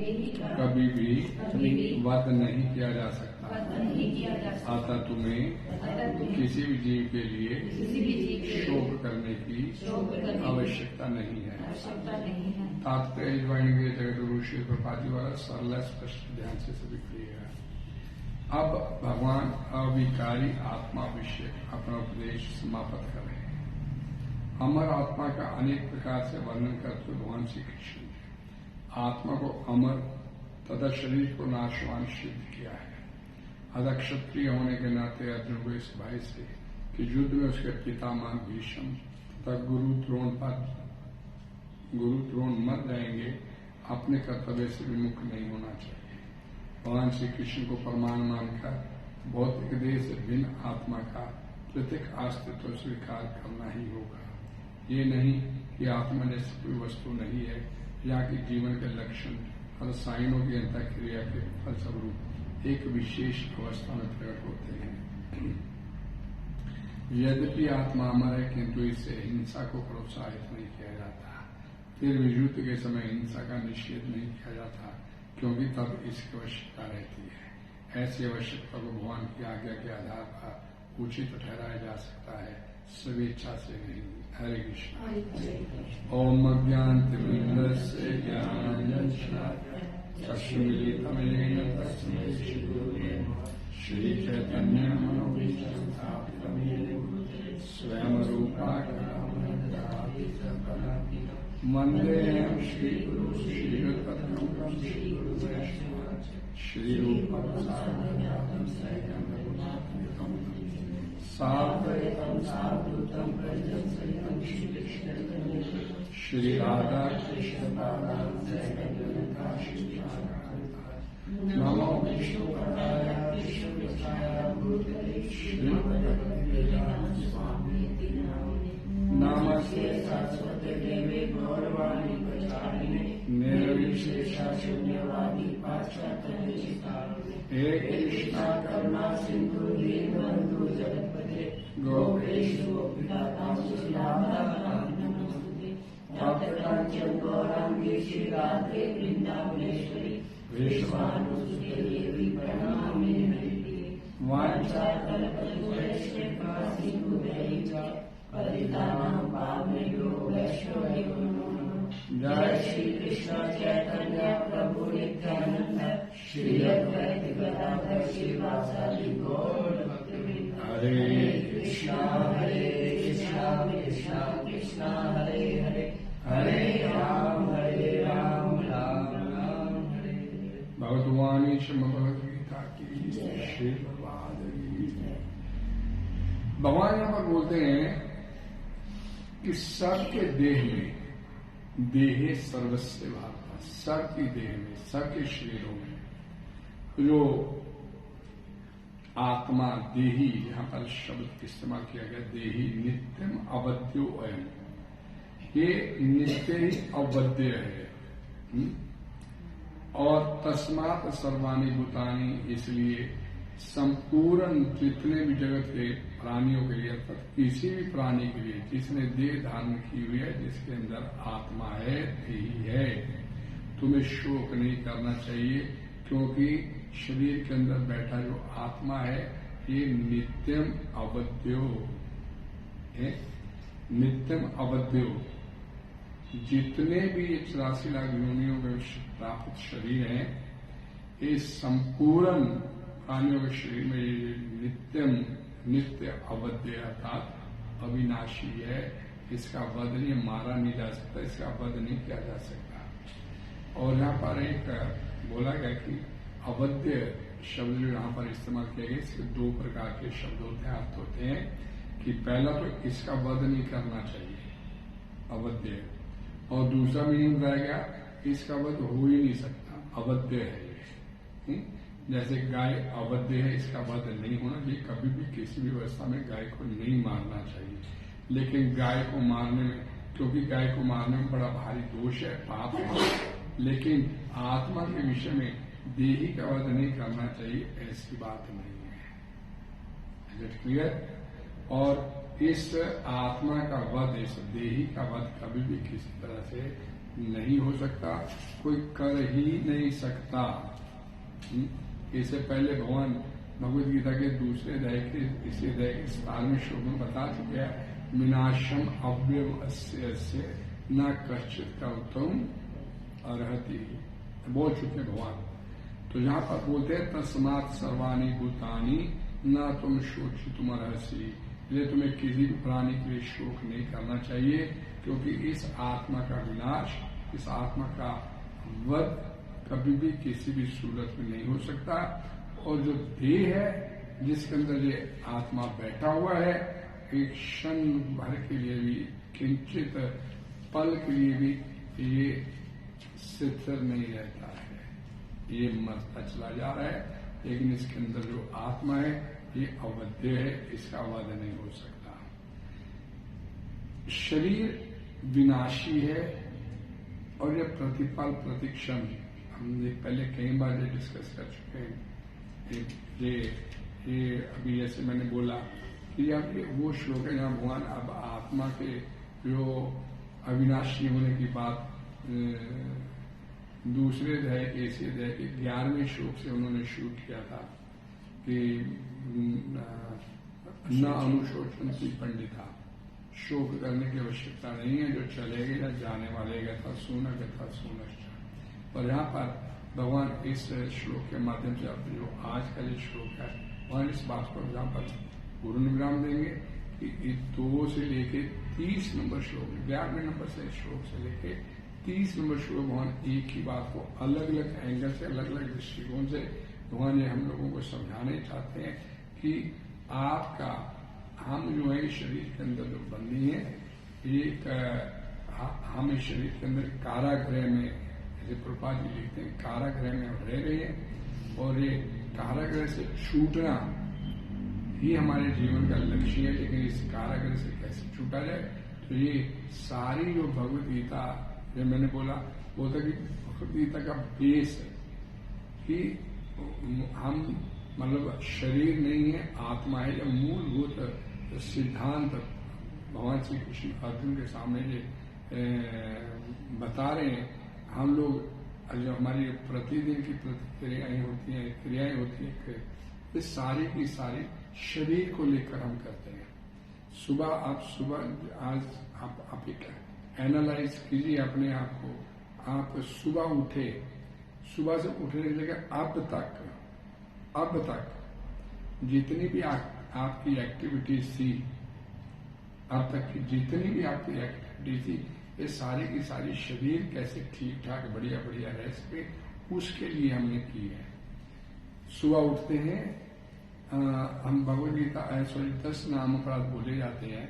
कभी भी वध नहीं किया जा सकता। अतः तुम्हें किसी भी जीव के लिए शोक करने की आवश्यकता नहीं है। तात्पर्य वाणी जगत गुरु श्री प्रपाद जी द्वारा सरल स्पष्ट ध्यान से सभी करिएगा। अब भगवान अविकारी आत्मा विषय अपना उपदेश समाप्त कर रहे हैं। अमर आत्मा का अनेक प्रकार से वर्णन करते हुए भगवान श्री कृष्ण ने आत्मा को अमर तथा शरीर को नाशवान सिद्ध किया है। अतः क्षत्रिय होने के नाते अर्जुन को इस भाई से कि युद्ध में उसके पितामह भीष्म तथा गुरु द्रोण मर जाएंगे, अपने कर्तव्य से विमुख नहीं होना चाहिए। भगवान श्री कृष्ण को प्रमाण मानकर भौतिक देह से भिन्न आत्मा का प्रत्येक अस्तित्व स्वीकार करना ही होगा। ये नहीं कि आत्मा जैसी कोई वस्तु नहीं है या कि जीवन के लक्षण रसायनों की अंतःक्रिया के फलस्वरूप एक विशेष अवस्था में प्रकट होते हैं। यद्यपि आत्मा अमर है, किंतु इससे हिंसा को प्रोत्साहित नहीं किया जाता। फिर युद्ध के समय हिंसा का निषेध नहीं किया जाता, क्योंकि तब इसकी आवश्यकता रहती है। ऐसी आवश्यकता को भगवान की आज्ञा के आधार पर उचित ठहराया जा सकता है, स्वेच्छा से नहीं। हरे कृष्ण। ओम अज्ञानतिमिरस्य ज्ञानाञ्जनशलाकया चक्षुरुन्मीलितं तस्मै श्रीगुरवे श्री चैतन्य मनोभीष्टं स्थापितं येन स्वयं रूपा कलामयि वन्देऽहं श्रीगुरु श्रीयुतपदकमलं श्रीगुरुवैष्णवं श्रीरूपं साग्रजातं सहितं रघुनाथं साद्वैतं सावधूतं प्रजं सहितं श्री राधा कृष्ण नमो विष्णुपदाय कृष्णपदाय भूतले श्रीमद्भगवते स्वामी नमस्ते सरस्वती देवी गौरवाणी प्रचारिणे निर्विशेषा शून्यवादी पाश्चात्य हे कृष्णा करुणा सिंधु दीनबंधु जगत्पते गोपेश गोपिकां सुशीलाभ्यां तप्तकांचन गौरांगी श्री राधे वृंदावनेश्वरी विश्वानुसुते देवी प्रणमामि हरिप्रिये वाञ्छाकल्पतरुश्च सिन्धुभ्यैव पतितानां पावनेभ्यो वैष्णवेभ्यो नमो नमः। जय श्री कृष्ण चैतन्य प्रभु नित्यानंद श्री अद्वैत गदाधर श्रीवासादि गौर भक्तवृंद। हरे कृष्णा कृष्णा कृष्णा हरे हरे हरे राम राम राम हरे हरे। भगवद्वाणी श्रीमद् भगवद गीता की श्री भगवान की जय। भगवान यहाँ पर बोलते हैं कि सबके देह में देहे सर्वस्व भावता, सबकी देह में सबके शरीरों में जो आत्मा देही, यहाँ पर शब्द इस्तेमाल किया गया देही, नित्यम अवध्यो अयम, ये नित्य ही अवध्य है। और तस्मात् सर्वाणि भूतानि, इसलिए संपूर्ण जितने भी जगत के प्राणियों के लिए, किसी भी प्राणी के लिए जिसने देह धारण की हुई है, जिसके अंदर आत्मा है, देही है, तुम्हें शोक नहीं करना चाहिए, क्योंकि शरीर के अंदर बैठा जो आत्मा है ये नित्यम अवध्यो है। नित्यम अवध्यो, जितने भी 84 लाख योनियों में प्राप्त शरीर हैं, ये संपूर्ण प्राणियों के शरीर में ये नित्य अवध्य अर्थात अविनाशी है। इसका वध नहीं, मारा नहीं जा सकता, इसका वध नहीं किया जा सकता। और यहाँ पर एक बोला गया कि अवध्य शब्द जो यहाँ पर इस्तेमाल किया गया, इसके 2 प्रकार के शब्द होते हैं, अर्थ होते हैं कि पहला तो इसका वध नहीं करना चाहिए, अवध्य, और दूसरा मीनिंग बताया गया इसका वध हो ही नहीं सकता, अवध्य है ये। जैसे गाय अवध्य है, इसका वध नहीं होना चाहिए, कभी भी किसी भी अवस्था में गाय को नहीं मारना चाहिए। लेकिन गाय को मारने में, क्योंकि गाय को मारने में बड़ा भारी दोष है, पाप है, लेकिन आत्मा के विषय में देही का वध नहीं करना चाहिए, ऐसी बात नहीं है। क्लियर? और इस आत्मा का वध, इस देही का वध कभी भी किसी तरह से नहीं हो सकता, कोई कर ही नहीं सकता। इससे पहले भगवान भगवद गीता के दूसरे अध्याय के इसी अध्याय के 17वें श्लोक में बता चुके हैं, विनाशम अव्यवस्य न कश्चित कर्तुम अर्हति, बोल चुके भगवान। तो यहाँ पर बोलते हैं तस्मात् सर्वाणि भूतानि न तुम शोचितुम अर्हसि, इसलिए तुम्हें किसी भी प्राणी के लिए शोक नहीं करना चाहिए, क्योंकि इस आत्मा का विनाश, इस आत्मा का वध कभी भी किसी भी सूरत में नहीं हो सकता। और जो देह है जिसके अंदर ये आत्मा बैठा हुआ है, एक क्षण भर के लिए भी, किंचित पल के लिए भी ये स्थिर नहीं रहता है, ये मरता चला जा रहा है। लेकिन इसके अंदर जो आत्मा है ये अवध्य है, इसका वध नहीं हो सकता। शरीर विनाशी है और ये प्रतिपल प्रतिक्षण, हमने पहले कई बार ये डिस्कस कर चुके हैं। ये अभी जैसे मैंने बोला कि अब वो श्लोक है जहाँ भगवान अब आत्मा के जो अविनाशी होने की बात दूसरे अध्याय के, इसी अध्याय के 11वें श्लोक से उन्होंने शुरू किया था कि न अनुशोचन्ति पंडिता, शोक करने की आवश्यकता नहीं है, जो चलेगा या जाने वाले गथा सुनश्च। और यहाँ पर भगवान इस श्लोक के माध्यम से अपने जो आज का जो श्लोक है वहां इस बात पर यहाँ पर पूर्ण विराम देंगे कि 2 से लेके 30 नंबर श्लोक, 11वें नंबर से श्लोक से लेके 30 नंबर श्लोक भगवान एक ही बात को अलग अलग एंगल से, अलग अलग दृष्टिकोण से भगवान ये हम लोगों को समझाने चाहते हैं कि आपका, हम जो है शरीर के अंदर जो बंदी है, ये हम इस शरीर के अंदर कारागृह में, जैसे प्रभुपाद जी लिखते हैं, कारागृह में हम रह रहे हैं और ये कारागृह से छूटना ही हमारे जीवन का लक्ष्य है। लेकिन इस कारागृह से कैसे छूटा जाए, तो ये सारी जो भगवद गीता, जो मैंने बोला वो था कि भगवद गीता का बेस है कि हम मतलब शरीर नहीं है, आत्मा है। जब मूलभूत सिद्धांत भगवान श्री कृष्ण अर्जुन के सामने ये बता रहे हैं, हम लोग जो हमारी प्रतिदिन की प्रतिक्रियाएं होती हैं, क्रियाएं होती हैं, ये सारी की सारी शरीर को लेकर हम करते हैं। सुबह आज आप एक एनालाइज कीजिए अपने आप को। आप सुबह उठे, सुबह से उठने से लेकर अब तक जितनी भी आपकी एक्टिविटीज थी, अब तक की जितनी भी आपकी एक्टिविटी थी, ये सारी की सारी शरीर कैसे ठीक ठाक बढ़िया बढ़िया रह सके, उसके लिए हमने की है। सुबह उठते हैं, हम भगवद गीता 10 नाम अपराध बोले जाते हैं,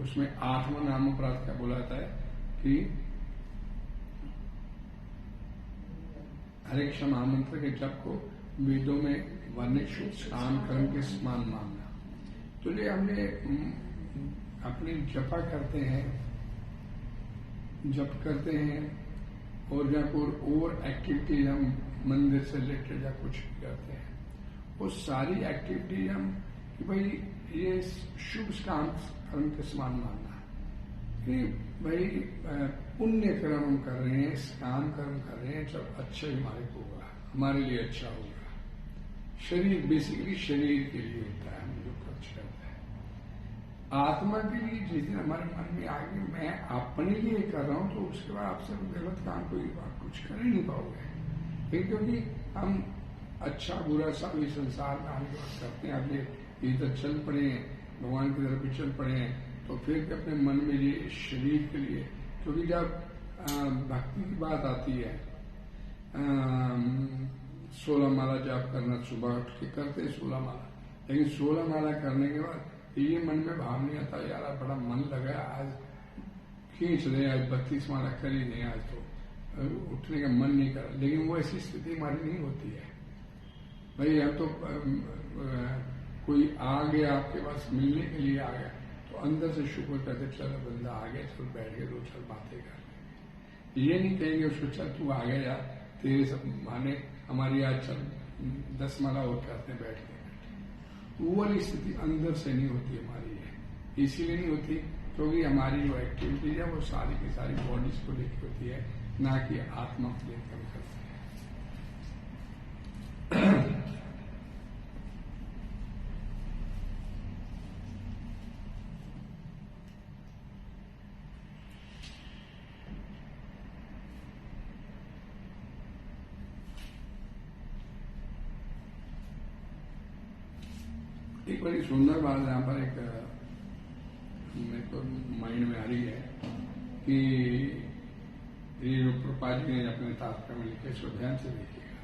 उसमें 8वां नाम अपराध क्या बोला जाता है कि हरे क्षमा मंत्र के जप को वेदों में वर्णित शुद्ध काम कर्म के समान मानना। तो ये हमने अपनी जपा करते हैं, जप करते हैं, और या कोई और एक्टिविटीज हम मंदिर से रिलेटेड या कुछ करते हैं, वो सारी एक्टिविटी हम कि भाई ये शुभ काम कर्म के समान मानना कि भाई पुण्य कर्म हम कर रहे हैं, काम कर्म कर रहे हैं, जब अच्छा ही हमारे को होगा, हमारे लिए अच्छा होगा। शरीर बेसिकली शरीर के लिए होता है, हम जो कुछ करते हैं। आत्मा के लिए जिस दिन हमारे मन में आ गई मैं अपने लिए कर रहा हूं, तो उसके बाद आपसे गलत काम कोई आप कुछ कर ही नहीं पाओगे। क्योंकि हम अच्छा बुरा सब इस संसार में हम करते हैं, अगले इधर चल पड़े हैं, भगवान की तरफ भी चल पड़े हैं, तो फिर अपने मन में ये शरीर के लिए, क्योंकि जब भक्ति की बात आती है, 16 माला जाप करना, सुबह उठ के करते 16 माला, लेकिन 16 माला करने के बाद ये मन में भाव नहीं आता, यार बड़ा मन लगा आज खींच रहे, आज 32 माला कर ही दें, आज तो उठने का मन नहीं कर। लेकिन वो ऐसी स्थिति हमारी नहीं होती है। भाई अब तो कोई आ गया आपके पास मिलने के लिए आ गया, तो अंदर से शुक्र करते चलो बंदा आ गया, चल बैठ गए, 2-4 बातें कर ले। ये नहीं कहेंगे उसको चल तू आ गया यार, तेरे सब माने हमारी आज चल 10 माला और करते हैं बैठ के। वो वाली स्थिति अंदर से नहीं होती हमारी है। इसीलिए नहीं होती क्योंकि हमारी जो एक्टिविटी है वो सारी की सारी बॉडीज को लेकर होती है, ना कि आत्मा को लेकर करती है। एक बड़ी सुंदर बात यहाँ पर एक मेरे को माइंड में आ रही है कि ये जो प्रभुपाद जी ने अपने तात्पर्य में लिखे, इसको ध्यान से देखिएगा।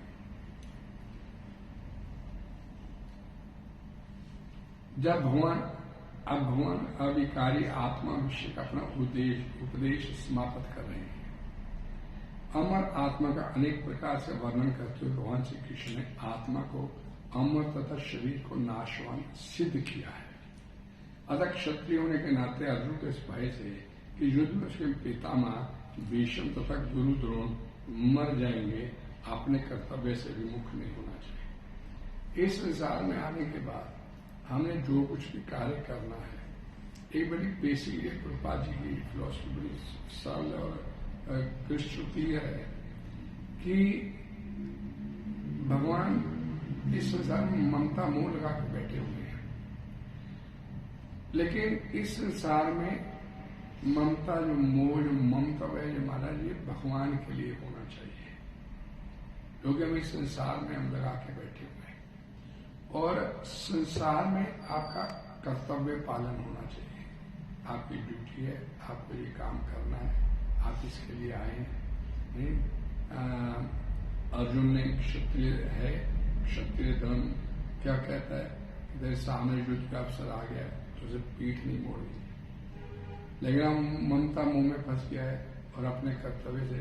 जब भगवान अविकारी आत्मा विषय का अपना उपदेश समाप्त कर रहे हैं, अमर आत्मा का अनेक प्रकार से वर्णन करते हुए भगवान श्री कृष्ण ने आत्मा को अमर तथा शरीर को नाशवान सिद्ध किया है। अतः क्षत्रिय होने के नाते अर्जुन को इस भय से कि युद्ध में उसके पितामह भीष्म तथा गुरु द्रोण मर जाएंगे, अपने कर्तव्य से विमुख नहीं होना चाहिए। इस संसार में आने के बाद हमने जो कुछ भी कार्य करना है, एक बड़ी बेसिक प्रभुपाद जी की फिलॉसफी बड़ी सरल और कृष्णति है कि भगवान इस संसार में ममता मोह लगा के बैठे हुए हैं, लेकिन इस संसार में ममता जो मोह जो ममता है जो महाराज ये भगवान के लिए होना चाहिए, क्योंकि हम इस संसार में हम लगा के बैठे हुए हैं और संसार में आपका कर्तव्य पालन होना चाहिए। आपकी ड्यूटी है, आपको ये काम करना है, आप इसके लिए आए हैं। अर्जुन ने क्षत्रिय है, क्षत्रिय धर्म क्या कहता है, तेरे सामने युद्ध का अवसर आ गया तो उसे पीठ नहीं मोड़नी, लेकिन हम ममता मुंह में फंस गया है और अपने कर्तव्य से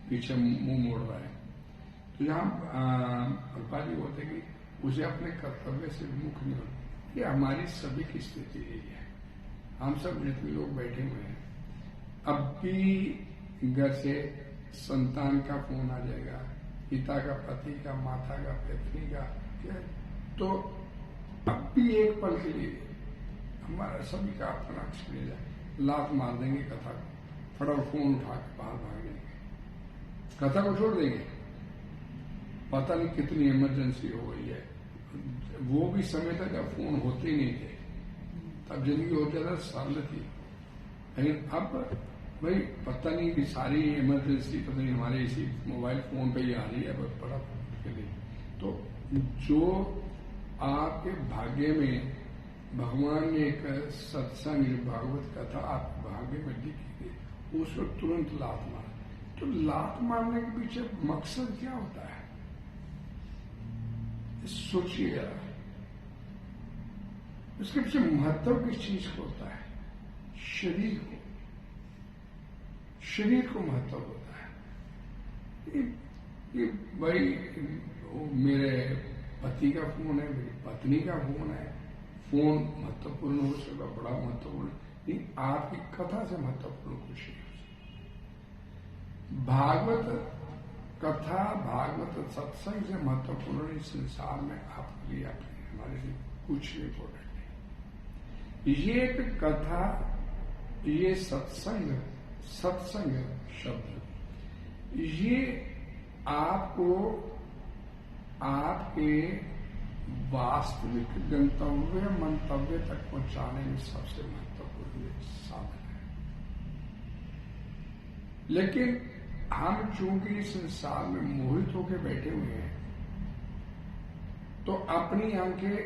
पीछे मुंह मोड़ रहा है। तो यहाँ प्रभुपाद जी बोलते कि उसे अपने कर्तव्य से विमुख नहीं होना। ये हमारी सभी की स्थिति यही है। हम सब जितने लोग बैठे हुए हैं, अब भी घर से संतान का फोन आ जाएगा, पिता का, पति का, माता का, पत्नी का, तो अब भी एक पल के लिए हमारा सभी का अपना एक्सपीरियंस है, लात मार देंगे कथा को, फटाफट फोन उठा के बाहर भाग देंगे, कथा को छोड़ देंगे। पता नहीं कितनी इमरजेंसी हो गई है, वो भी समय तक जब फोन होते ही नहीं थे, तब जिंदगी हो ज्यादा सरल थी। लेकिन अब भाई पता नहीं कि सारी इमरजेंसी पता नहीं हमारे इसी मोबाइल फोन पे ही आ रही है बड़ा के लिए। तो जो आपके भाग्य में भगवान ने एक सत्संग भागवत कथा आप भाग्य में लिखी थी, उस वक्त तुरंत लात मार। तो लात मारने के पीछे मकसद क्या होता है, सोचिए जरा। इसके पीछे महत्व किस चीज को होता है, शरीर को महत्व होता है। ये भाई मेरे पति का फोन है, मेरी पत्नी का फोन है, फोन महत्वपूर्ण हो सकता, बड़ा महत्वपूर्ण, लेकिन आपकी कथा से महत्वपूर्ण कुछ नहीं हो सकता। भागवत कथा, भागवत सत्संग से महत्वपूर्ण इस संसार में आपके लिए हमारे लिए कुछ इम्पोर्टेंट नहीं। ये एक कथा, ये सत्संग शब्द, ये आपको आपके वास्तविक गंतव्य मंतव्य तक पहुंचाने में सबसे महत्वपूर्ण साधन है। लेकिन हम चूंकि इस संसार में मोहित होकर बैठे हुए हैं, तो अपनी आंखें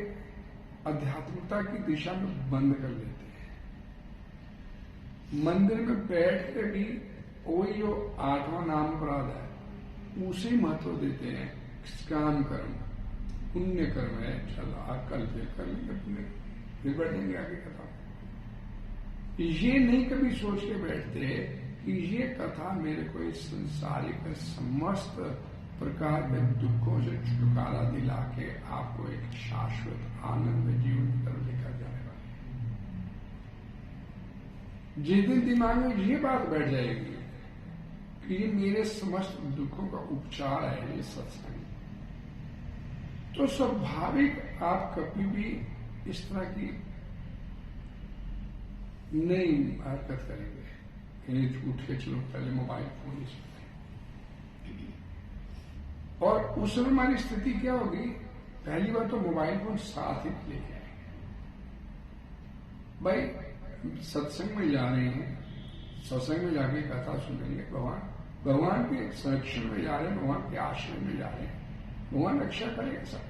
आध्यात्मिकता की दिशा में बंद कर लेते हैं। मंदिर में बैठ के भी वही जो 8वां नाम अपराध है उसे महत्व देते हैं। काम कर्म, पुण्य कर्म है, चल कल फिर कर लेंगे पुण्य, फिर बैठेंगे आगे कथा। ये नहीं कभी सोच के बैठते कि ये कथा मेरे को इस संसारिक समस्त प्रकार के दुखों से छुटकारा दिला के आपको एक शाश्वत आनंद में जीवन की तरफ लेकर जाने वाली है। जिस दिन दिमाग में ये बात बैठ जाएगी कि ये मेरे समस्त दुखों का उपचार है, ये सत्संग, तो स्वाभाविक आप कभी भी इस तरह की नहीं हरकत करेंगे, कहीं उठ के चलो पहले मोबाइल फोन ही सुनते। और उस समय हमारी स्थिति क्या होगी, पहली बार तो मोबाइल फोन साथ ही लेके आएंगे। भाई सत्संग में जा रहे हैं, सत्संग में जाके कथा सुनेंगे, भगवान के संरक्षण में जा रहे हैं, भगवान के आश्रम में जा रहे हैं, भगवान रक्षा करेगा सब।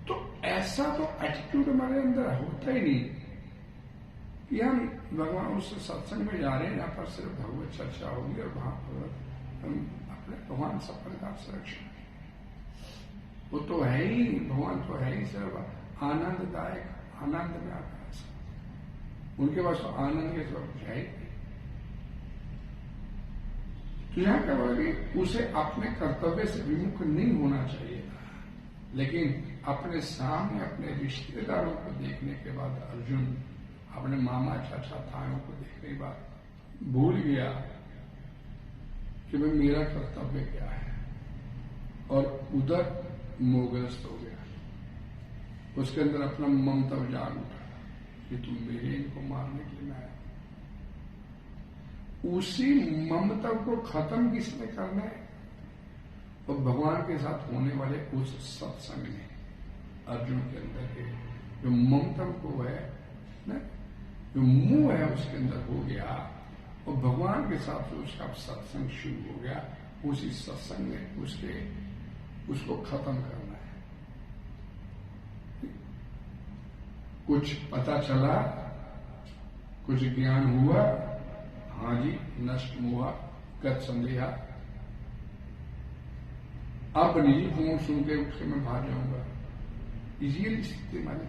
तो ऐसा तो एटीट्यूड हमारे अंदर होता ही नहीं कि हम भगवान उस सत्संग में जा रहे हैं जहां पर सिर्फ भगवत चर्चा होगी और वहां पर हम अपने भगवान सब प्रकार से रक्षा। वो तो है ही, भगवान तो है ही सिर्फ आनंददायक, आनंद में आता है सब, उनके पास तो आनंद के सब कुछ है ही। तो यहां क्या होगा कि उसे अपने कर्तव्य से विमुख नहीं होना चाहिए था, लेकिन अपने सामने अपने रिश्तेदारों को देखने के बाद अर्जुन अपने मामा चाचा तायों को देखने के बाद भूल गया कि भाई मेरा कर्तव्य क्या है, और उधर मोहग्रस्त हो गया। उसके अंदर अपना ममता जाग उठा कि तुम मेरे इनको मारने के लिए आया। उसी ममता को खत्म किसने करना है, और भगवान के साथ होने वाले उस सत्संग ने अर्जुन के अंदर के जो ममता को है ना, जो मुंह है उसके अंदर हो गया, और भगवान के साथ जो उसका सत्संग शुरू हो गया, उसी सत्संग में उसको खत्म करना है। कुछ पता चला, कुछ ज्ञान हुआ, हाँ जी नष्ट हुआ, गत संदेहा, अब नहीं फोन सुन के उठ के मैं भाग जाऊंगा, इसी स्थिति हमारी।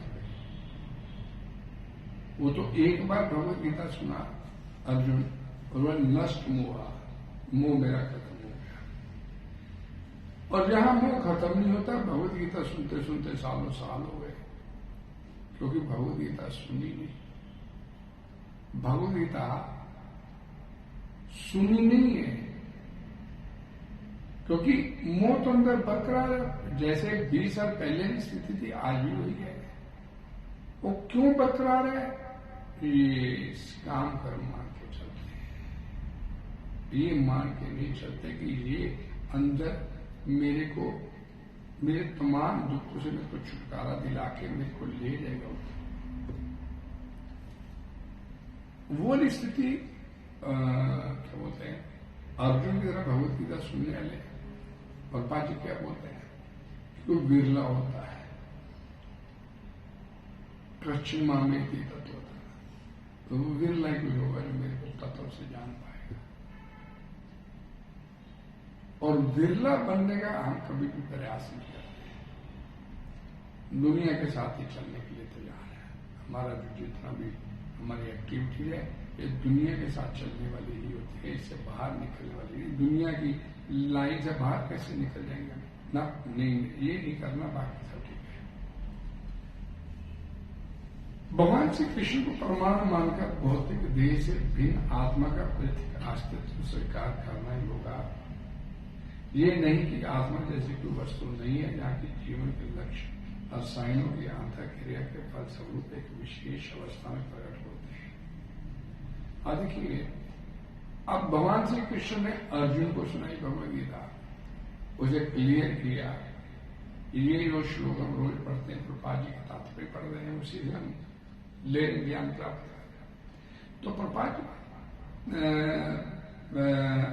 वो तो एक बार भगवत गीता सुना अर्जुन, और वह नष्ट हुआ, मोह मेरा खत्म हो गया। और जहां मोह खत्म नहीं होता, भगवत गीता सुनते सुनते सालों साल हो गए, क्योंकि भगवत गीता सुनी नहीं। भगवत गीता सुनी नहीं है, क्योंकि मोह तो अंदर बरकरार है, जैसे 20 साल पहले की स्थिति थी आज भी वही है। वो क्यों बरकरार है, ये काम कर्म मान के चलते हैं, ये मान के नहीं चलते कि ये अंदर मेरे तमाम दुखों से मेरे को छुटकारा दिला के मेरे को ले जाएगा। वो स्थिति क्या बोलते हैं, अर्जुन की तरह भगवत गीता सुनने वाले भगवान जी क्या बोलते हैं, कोई बिरला होता है, कृष्ण मामे की तत्व होता है, तो वो बिरला ही कोई होगा जो मेरे को तत्व से जान पाएगा। और बिरला बनने का हम कभी भी प्रयास नहीं करते, दुनिया के साथ ही चलने के लिए तैयार है। हमारा जो जितना भी हमारी एक्टिविटी है, ये दुनिया के साथ चलने वाली ही होती है, इससे बाहर निकलने वाली नहीं। दुनिया की लाइन से बाहर कैसे निकल जाएंगे ना, नहीं ये नहीं करना, बाकी सब ठीक है। भगवान श्री कृष्ण को परमाणु मानकर भौतिक देह से भिन्न आत्मा का पृथक अस्तित्व स्वीकार करना ही होगा। ये नहीं कि आत्मा जैसी कोई वस्तु नहीं है, जहाँ की जीवन के लक्ष्य रसायनों की अंतःक्रिया के फलस्वरूप एक विशेष अवस्था में प्रकट होते हैं। अब देखिए, अब भगवान श्री कृष्ण ने अर्जुन को सुनाई भगवद गीता, उसे क्लियर किया। ये जो श्लोक हम रोज पढ़ते हैं, प्रभुपाद जी का तात्पर्य पढ़ रहे हैं, उसी से हम ले ज्ञान प्राप्त कर रहे हैं। तो प्रभुपाद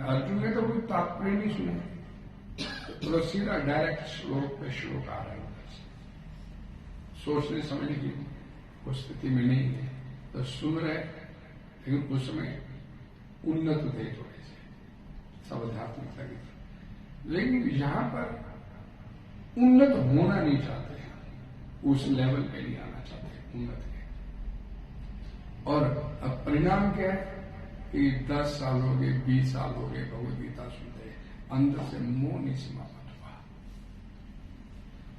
अर्जुन ने तो कोई तात्पर्य नहीं सुना, तो सीधा डायरेक्ट श्लोक पे श्लोक आ रहा है। सोचने समझने की वो स्थिति में नहीं है, तो सुन रहे, लेकिन उस समय उन्नत थे थोड़े से सब आध्यात्मिकता की, लेकिन यहां पर उन्नत होना नहीं चाहते हैं, उस लेवल पे नहीं आना चाहते उन्नत के। और अब परिणाम क्या है कि 10 साल हो गए, 20 साल हो गए भगवद गीता सुनते, अंदर से मोह नहीं समाप्त हुआ।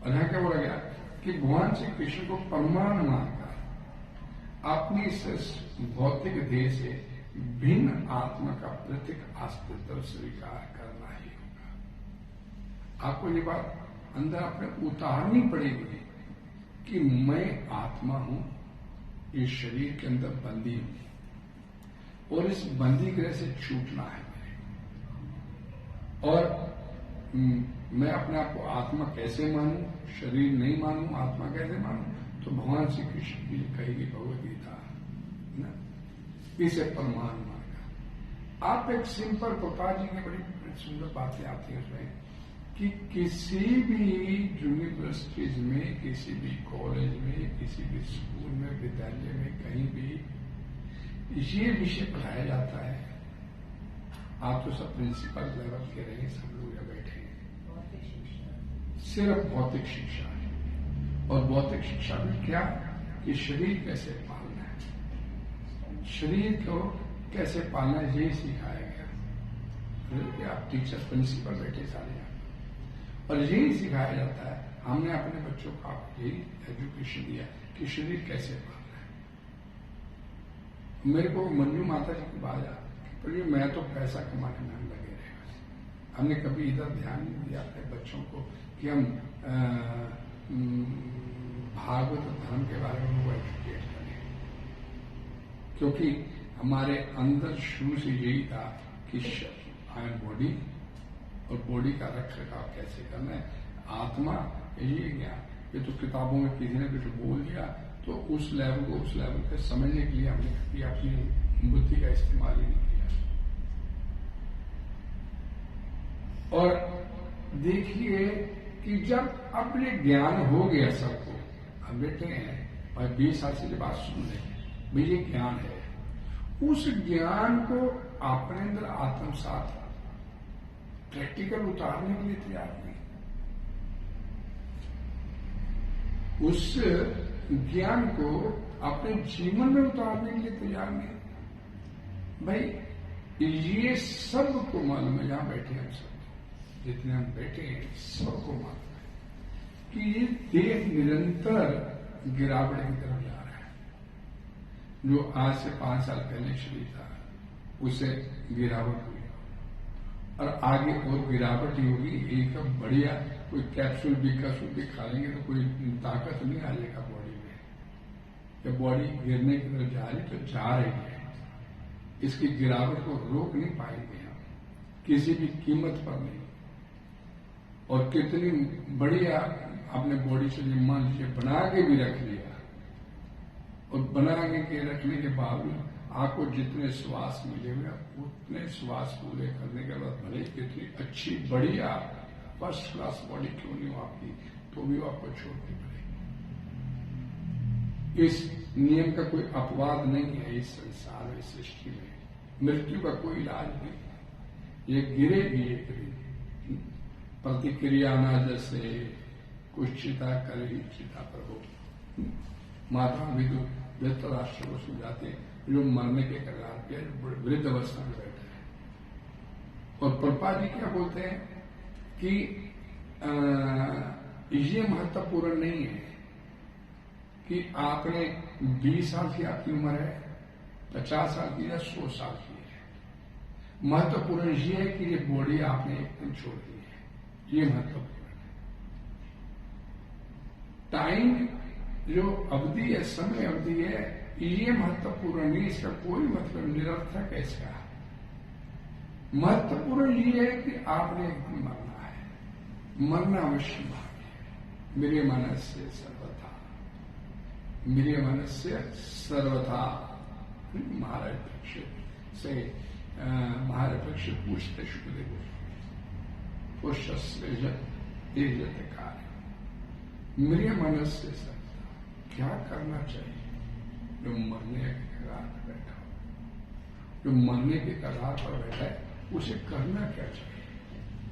और यहां क्या बोला गया कि भगवान श्री कृष्ण को परमाणु मानकर अपनी इस भौतिक देह से भिन्न आत्मा का पृथक अस्तित्व स्वीकार करना ही होगा। आपको ये बात अंदर अपने उतारनी पड़ेगी कि मैं आत्मा हूं इस शरीर के अंदर बंदी हूं और इस बंदी गृह से छूटना है। और मैं अपने आप को आत्मा कैसे मानूं, शरीर नहीं मानूं, आत्मा कैसे मानूं? तो भगवान श्री कृष्ण की कही भगवद गीता ना, इसे प्रमाण मानना। आप एक सिंपल गोपाल जी की बड़ी सुंदर बातें आती हैं उसमें कि किसी भी यूनिवर्सिटीज में, किसी भी कॉलेज में, किसी भी स्कूल में, विद्यालय में, कहीं भी ये विषय पढ़ाया जाता है। आप तो सब प्रिंसिपल लेवल के रहे, सब लोग यहाँ बैठे हैं, सिर्फ भौतिक शिक्षा है। और भौतिक शिक्षा में क्या कि शरीर कैसे पालना है, शरीर को कैसे पालना है, यही सिखाया गया। आप टीचर प्रिंसिपल बैठे सारे यहाँ, और यही सिखाया जाता है। हमने अपने बच्चों को यही एजुकेशन दिया कि शरीर कैसे पालना है। मेरे को मंजू माता जी की बात आती, पर ये मैं तो पैसा कमाने में हम लगे रहे। हमने कभी इधर ध्यान नहीं दिया अपने बच्चों को कि हम भागवत धर्म के बारे में वो एजुकेट करें, क्योंकि हमारे अंदर शुरू से यही था कि आई एम बॉडी, और बॉडी का रख रखाव कैसे करना है, आत्मा यही ज्ञान। ये तो किताबों में किसी ने कुछ बोल दिया तो उस लेवल को उस लेवल पे समझने के लिए हमने कभी अपनी बुद्धि का इस्तेमाल ही नहीं किया। और देखिए कि जब अपने ज्ञान हो गया सबको, हम बैठे हैं और 20 साल से बात सुन रहे हैं, भाई ये ज्ञान है, उस ज्ञान को अपने अंदर आत्मसात प्रैक्टिकल उतारने के लिए तैयार नहीं। उस ज्ञान को अपने जीवन में उतारने के लिए तैयार नहीं। भाई ये सबको मालूम है, यहां बैठे हम सब, जितने हम बैठे हैं सबको मालूम है कि ये देह निरंतर गिरावट की तरफ जा रहा है। जो आज से 5 साल पहले शरीर था उसे गिरावट हुई, और आगे और गिरावट ही होगी। एक बढ़िया कोई कैप्सूल बीकासूल भी खा लेंगे तो कोई ताकत नहीं आ जाएगा बॉडी में। जब बॉडी गिरने की तरफ जा रही तो जा रही है, इसकी गिरावट को रोक नहीं पाएंगे हम किसी भी कीमत पर नहीं। और कितनी बढ़िया आपने बॉडी से मान लीजिए बना के भी रख लिया, और बना के रखने के बावजूद आपको जितने श्वास मिले हुए उतने श्वास पूरे करने के बाद भले कितनी अच्छी बढ़िया फर्स्ट क्लास बॉडी क्यों नहीं हो आपकी, तो भी आपको छोड़नी पड़ेगी। इस नियम का कोई अपवाद नहीं है इस संसार में, इस सृष्टि में। मृत्यु का कोई इलाज नहीं है, ये गिरेगी एक दिन। प्रतिक्रिया ना जैसे कुछ चिता कर ही चिता प्रभु। माता विदु धृतराष्ट्र को सुझाते जो मरने के कगार पे वृद्ध अवस्था में बैठे हैं। और प्रभुपाद जी क्या बोलते हैं कि ये महत्वपूर्ण नहीं है कि आपने 20 साल की आपकी उम्र है, 50 साल की या 100 साल की है। महत्वपूर्ण ये है कि ये बॉडी आपने एक दिन छोड़ दी है, ये महत्वपूर्ण है। टाइम जो अवधि है, समय अवधि है, ये महत्वपूर्ण नहीं, इसका कोई मतलब निरर्थक है इसका। महत्वपूर्ण ये है कि आपने एक दिन मरना है, मरना अवश्य भाग्य है। मेरे मनस्य सर्वथा, मेरे मनस्य सर्वथा। महाराज परीक्षित से महाराज परीक्षित पूछते शुक्रदेव पुष्यत कार्य मेरे मनस्य सर्वथा, क्या करना चाहिए जो मरने के कगार पर बैठा हो, जो मरने के कगार पर बैठा है उसे करना क्या चाहिए,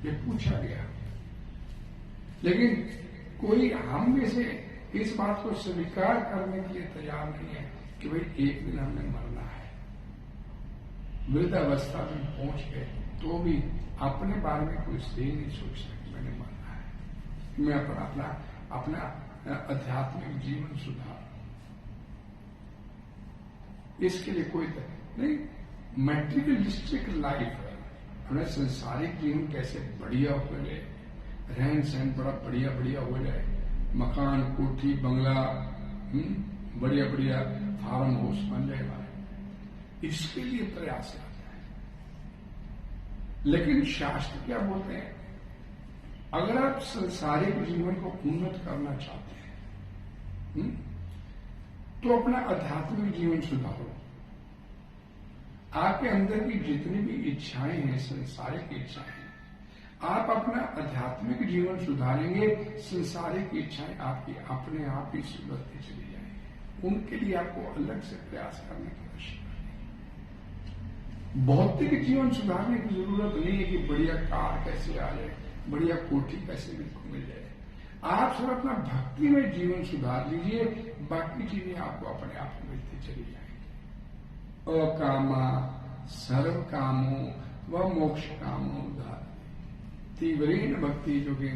ये पूछा गया। लेकिन कोई हम में से इस बात को स्वीकार करने के लिए तैयार नहीं है कि भाई एक दिन हमने मरना है। वृद्धावस्था में पहुंच गए तो भी अपने बारे में कोई सही नहीं सोच सकते मैंने मरना है, मैं अपना आध्यात्मिक जीवन सुधार। इसके लिए कोई नहीं, मैटेरियलिस्टिक लाइफ है, हमें संसारिक जीवन कैसे बढ़िया हो जाए, रहन सहन बड़ा बढ़िया बढ़िया हो जाए, मकान कोठी बंगला बढ़िया बढ़िया फार्म हाउस बन जाए हमारे, इसके लिए प्रयास करता है। लेकिन शास्त्र क्या बोलते हैं, अगर आप संसारिक जीवन को उन्नत करना चाहते हैं तो अपना आध्यात्मिक जीवन सुधारो। आपके अंदर की जितनी भी इच्छाएं हैं, संसारिक इच्छाएं हैं, आप अपना आध्यात्मिक जीवन सुधारेंगे, संसारिक इच्छाएं आपकी अपने आप ही सुधरती चली जाएंगी। उनके लिए आपको अलग से प्रयास करने की आवश्यकता नहीं। भौतिक जीवन सुधारने की जरूरत नहीं है कि बढ़िया कार कैसे आ जाए, बढ़िया कोठी कैसे मिल जाए। आप सब अपना भक्ति में जीवन सुधार लीजिए, बाकी चीजें आपको अपने आप मिलती चली जाएंगी। अकामा सर्व कामो व मोक्ष कामो उदार तीव्रीन भक्ति जो कि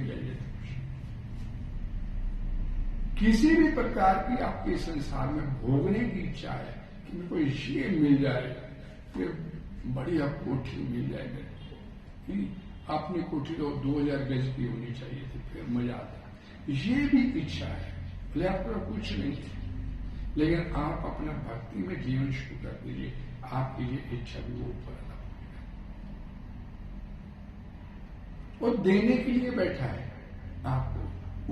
किसी भी प्रकार की आपके संसार में भोगने की इच्छा है कि मेरे को ये मिल जाए, फिर बढ़िया कोठी मिल जाए मेरे को, अपनी कोठी तो 2000 गज की होनी चाहिए थी, फिर मजा आता। ये भी इच्छा है, भले आपका कुछ नहीं है, लेकिन आप अपना भक्ति में जीवन शुरू कर दीजिए, आपकी ये इच्छा भी वो ऊपर अदा होगा। वो देने के लिए बैठा है आपको,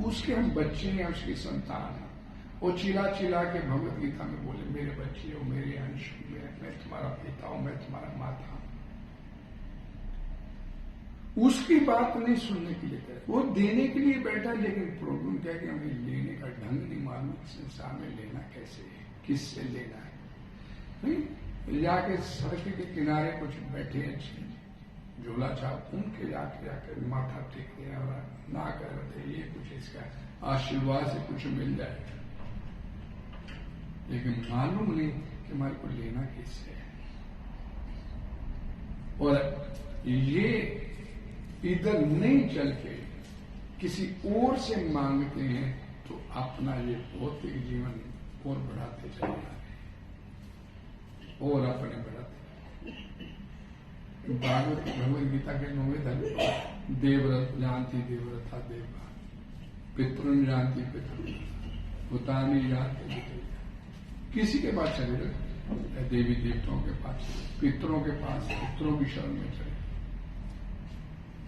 उसके हम बच्चे हैं, उसकी संतान है। वो चिल्ला चिल्ला के भगवत गीता में बोले, मेरे बच्चे हो, मेरे अंश, मैं तुम्हारा पिता हूं, मैं तुम्हारा माता हूं। उसकी बात नहीं सुनने के लिए करे, वो देने के लिए बैठा, लेकिन प्रॉब्लम क्या है कि हमें लेने का ढंग नहीं मालूम, संसार में लेना कैसे है, किससे लेना है। नहीं जाके सड़क के किनारे कुछ बैठे अच्छे झोला छाप, उनके जाके माथा टेकते हैं और ना करते ये कुछ इसका आशीर्वाद से कुछ मिल जाए, लेकिन मालूम नहीं कि हमारे को लेना किससे है। और ये इधर नहीं चल के किसी और से मांगते हैं तो अपना ये भौतिक जीवन और बढ़ाते चले जा रहे हैं और अपने बढ़ाते। भगवद गीता के 9वें अध्याय, देवव्रत जानती देवव्रता देवा, पितृन जानती पितृ, भूतानी जानती पितृ। किसी के पास चले गए, देवी देवताओं के पास, पितरों के पास, पितरों की शरण में चले,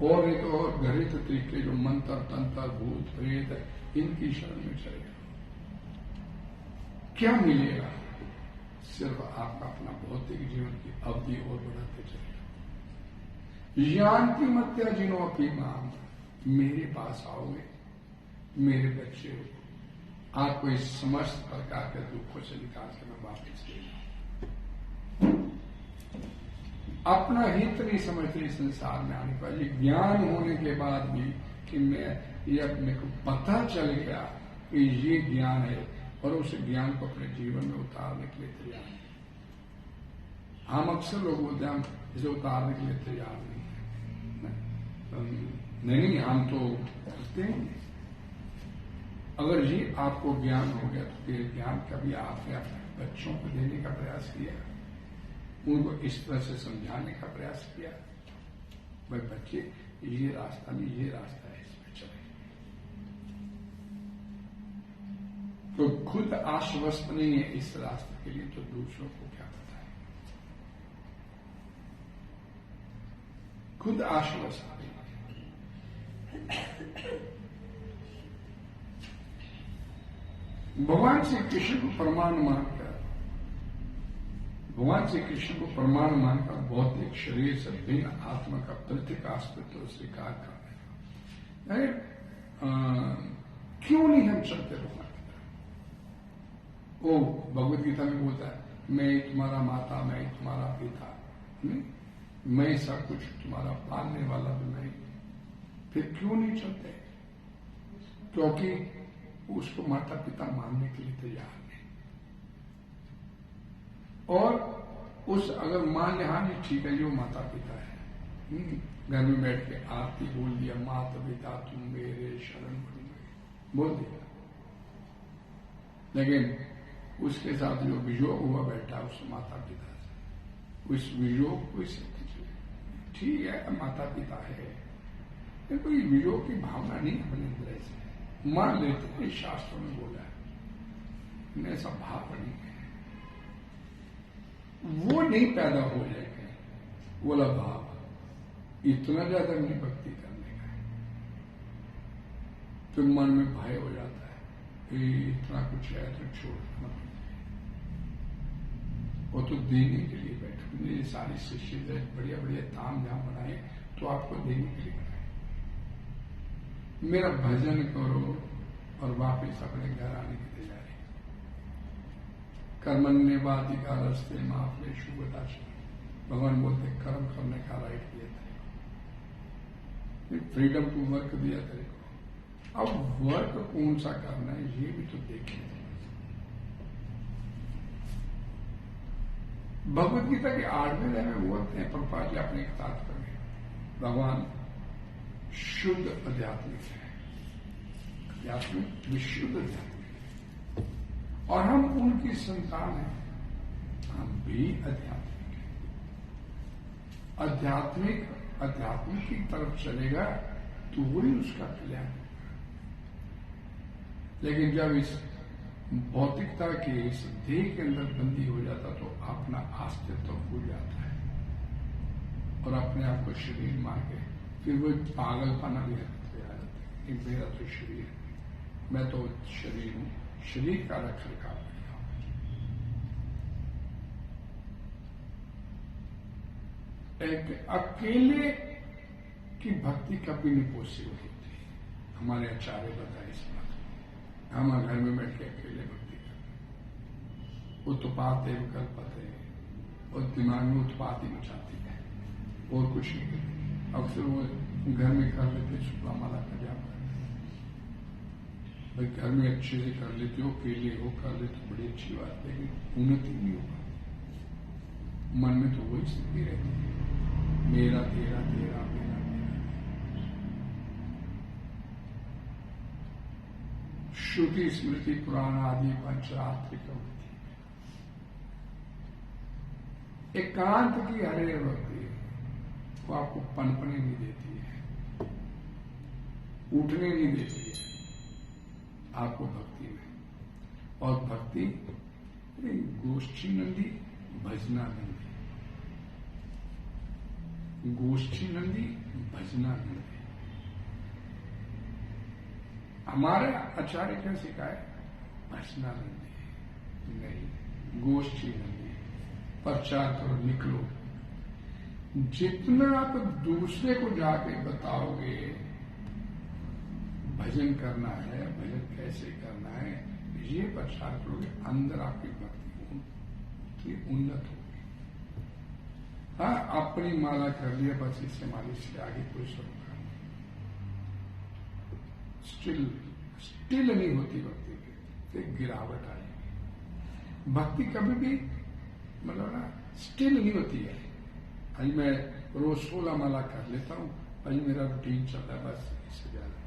और एक और घृत तरीके जो मंत्र तंत्र भूत प्रेत इनकी शरण में चले। क्या मिलेगा? सिर्फ आपका अपना भौतिक जीवन की अवधि और बढ़ाते चलेगा। यान्ति मत्या जिनो अपी माम, मेरे पास आओगे, मेरे बच्चे हो, आपको इस समस्त प्रकार के दुखों से निकाल के मैं वापिस ले जाऊं। अपना हित नहीं समझते इस संसार में आने पर, ये ज्ञान होने के बाद भी कि मैं ये अपने को पता चल गया कि ये ज्ञान है, और उस ज्ञान को अपने जीवन में उतारने के लिए तैयार है। हम अक्सर लोग बोलते हैं हम इसे उतारने के लिए तैयार नहीं, हम तो करते हैं। अगर ये आपको ज्ञान हो गया तो ये ज्ञान कभी आपने अपने बच्चों को देने का प्रयास किया, उनको इस तरह से समझाने का प्रयास किया, भाई बच्चे ये रास्ता नहीं, ये रास्ता है, इसमें चले। तो खुद आश्वस्त नहीं है इस रास्ते के लिए, तो दूसरों को क्या बताए। खुद आश्वस्त नहीं। भगवान श्री कृष्ण को प्रमाण मानकर, भगवान श्री कृष्ण को प्रमाण मानकर भौतिक शरीर से भिन्न आत्मा का पृथक अस्तित्व स्वीकार करने का, क्यों नहीं हम चलते भगवान की तरफ? वो भगवद गीता में बोलता है, मैं तुम्हारा माता, मैं तुम्हारा पिता, मैं सब कुछ तुम्हारा पालने वाला भी मैं। फिर क्यों नहीं चलते? क्योंकि उसको माता पिता मानने के लिए तैयार नहीं। और उस अगर मान ले, हाँ जी ठीक है, जो माता पिता है, घर में बैठ के आरती बोल दिया, माता पिता तुम मेरे शरण बोल दिया, लेकिन उसके साथ जो वियोग हुआ बैठा उस माता पिता से, उस वियोग को ठीक है माता पिता है, कोई वियोग की भावना नहीं अपने अंदर ऐसे मान लेते हैं। शास्त्रों में बोला है, ऐसा भाव नहीं है। वो नहीं पैदा हो जाएगा, बोला भाव इतना ज्यादा नहीं भक्ति करने का है। फिर मन में भय हो जाता है, इतना कुछ है तो छोड़ना मत, वो तो देने के लिए बैठे, मेरी सारी शिष्य बढ़िया बढ़िया ताम झाम बनाए तो आपको देने के लिए बनाए, मेरा भजन करो और वापिस अपने घर आने की तैयारी। कर्मण्येवाधिकारस्ते मा फलेषु कदाचन, भगवान बोलते कर्म करने का राइट दिया तेरे, फ्रीडम टू वर्क दिया तेरे को। अब वर्क कौन सा करना है ये भी तो देखें। भगवत गीता के 8वें अध्याय में बोलते हैं प्रभुपाद जी अपने तात्पर्य, भगवान शुद्ध आध्यात्मिक है, आध्यात्मिक विशुद्ध आध्यात्मिक है, और हम उनकी संतान हैं, हम भी आध्यात्मिक हैं। आध्यात्मिक की तरफ चलेगा तो वही उसका कल्याण होगा। लेकिन जब इस भौतिकता के इस देह के अंदर बंदी हो जाता तो अपना अस्तित्व भूल जाता है और अपने आप को शरीर मान के फिर वो पागलपना भी हटते आ जाता है कि मेरा तो शरीर है, मैं तो शरीर हूं, शरीर का रख रखाव किया। एक अकेले की भक्ति कभी नहीं पॉसिबल होती। हमारे आचार्य बताए इस बात, हम घर में बैठ के अकेले भक्ति करते, उत्पात एवं कल्पते हैं और दिमाग में उत्पात ही मचाती है और कुछ नहीं करती। अक्सर वो घर में कर लेते, शुक्ला माला का जाप करते, भाई घर में अच्छे से कर लेते हो, अकेले हो कर लेते तो बड़ी अच्छी बात, लेकिन उन्नति नहीं होगा। मन में तो वही स्थिति रहती है, मेरा तेरा तेरा मेरा। श्रुति स्मृति पुराण आदि पंचरात्रिक वृत्ति, एकांत की हरे भक्ति वो आपको पनपने नहीं देती है, उठने नहीं देती है आपको भक्ति में। और भक्ति गोष्ठी नंदी भजना नंदी, गोष्ठी नंदी भजना नंदी। हमारे आचार्य क्या सिखाए? भजना नंदी नहीं, गोष्ठी नंदी। प्रचार करो, निकलो। जितना आप दूसरे को जाके बताओगे भजन करना है, भजन कैसे करना है, ये प्रचार करोगे, अंदर आपकी भक्ति की उन्नत होगी। हाँ, अपनी माला कर लिया बस, इससे मालिश के आगे कोई स्वरूप स्टिल नहीं होती भक्ति की, एक गिरावट आएगी। भक्ति कभी भी मतलब ना स्टिल नहीं होती है। आज मैं रोज 16 माला कर लेता हूँ, आज मेरा रूटीन चल रहा है, बस इससे ज्यादा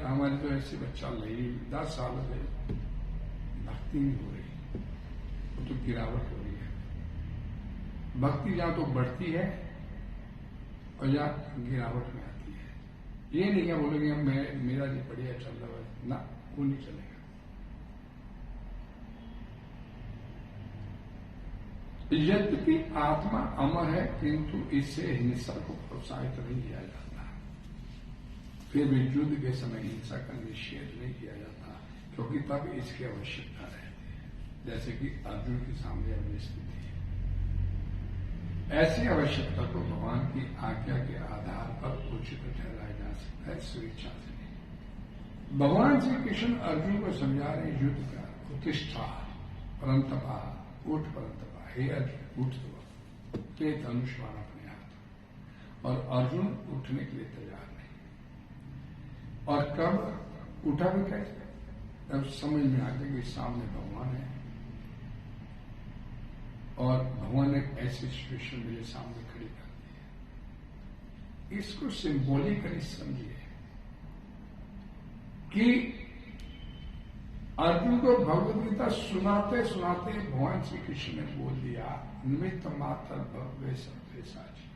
हमारी तो ऐसे बच्चा रही 10 साल से भक्ति नहीं हो रही, वो तो गिरावट हो रही है। भक्ति जहां तो बढ़ती है और जहां गिरावट में आती है। ये नहीं क्या बोलोगे मेरा जी बढ़िया चल रहा है, ना, वो नहीं चलेगा। यद्यपि आत्मा अमर है, किंतु इससे हिंसा को प्रोत्साहित नहीं किया जाता। फिर भी युद्ध के समय हिंसा का निषेध नहीं किया जाता, क्योंकि तब इसकी आवश्यकता रहती है, जैसे कि अर्जुन के सामने अपनी स्थिति है। ऐसी आवश्यकता को भगवान की आज्ञा के आधार पर उचित ठहराया जा सकता है, स्वेच्छा से नहीं। भगवान श्री कृष्ण अर्जुन को समझा रहे युद्ध का, उत्तिष्ठा परंतपा, उठ परंतपा, हे अर्जुन उठ तो, के धनुष वाला अपने हाथ, और अर्जुन उठने के लिए तैयार नहीं। और कब उठा भी कैसे? तब समझ में आ गया कि सामने भगवान है और भगवान ने ऐसी सिचुएशन मेरे सामने खड़ी कर दी है। इसको सिंबॉलिकली समझिए कि अर्जुन को भगवद गीता सुनाते सुनाते भगवान श्री कृष्ण ने बोल दिया, निमित्त मात्र भव्य सत्य साची।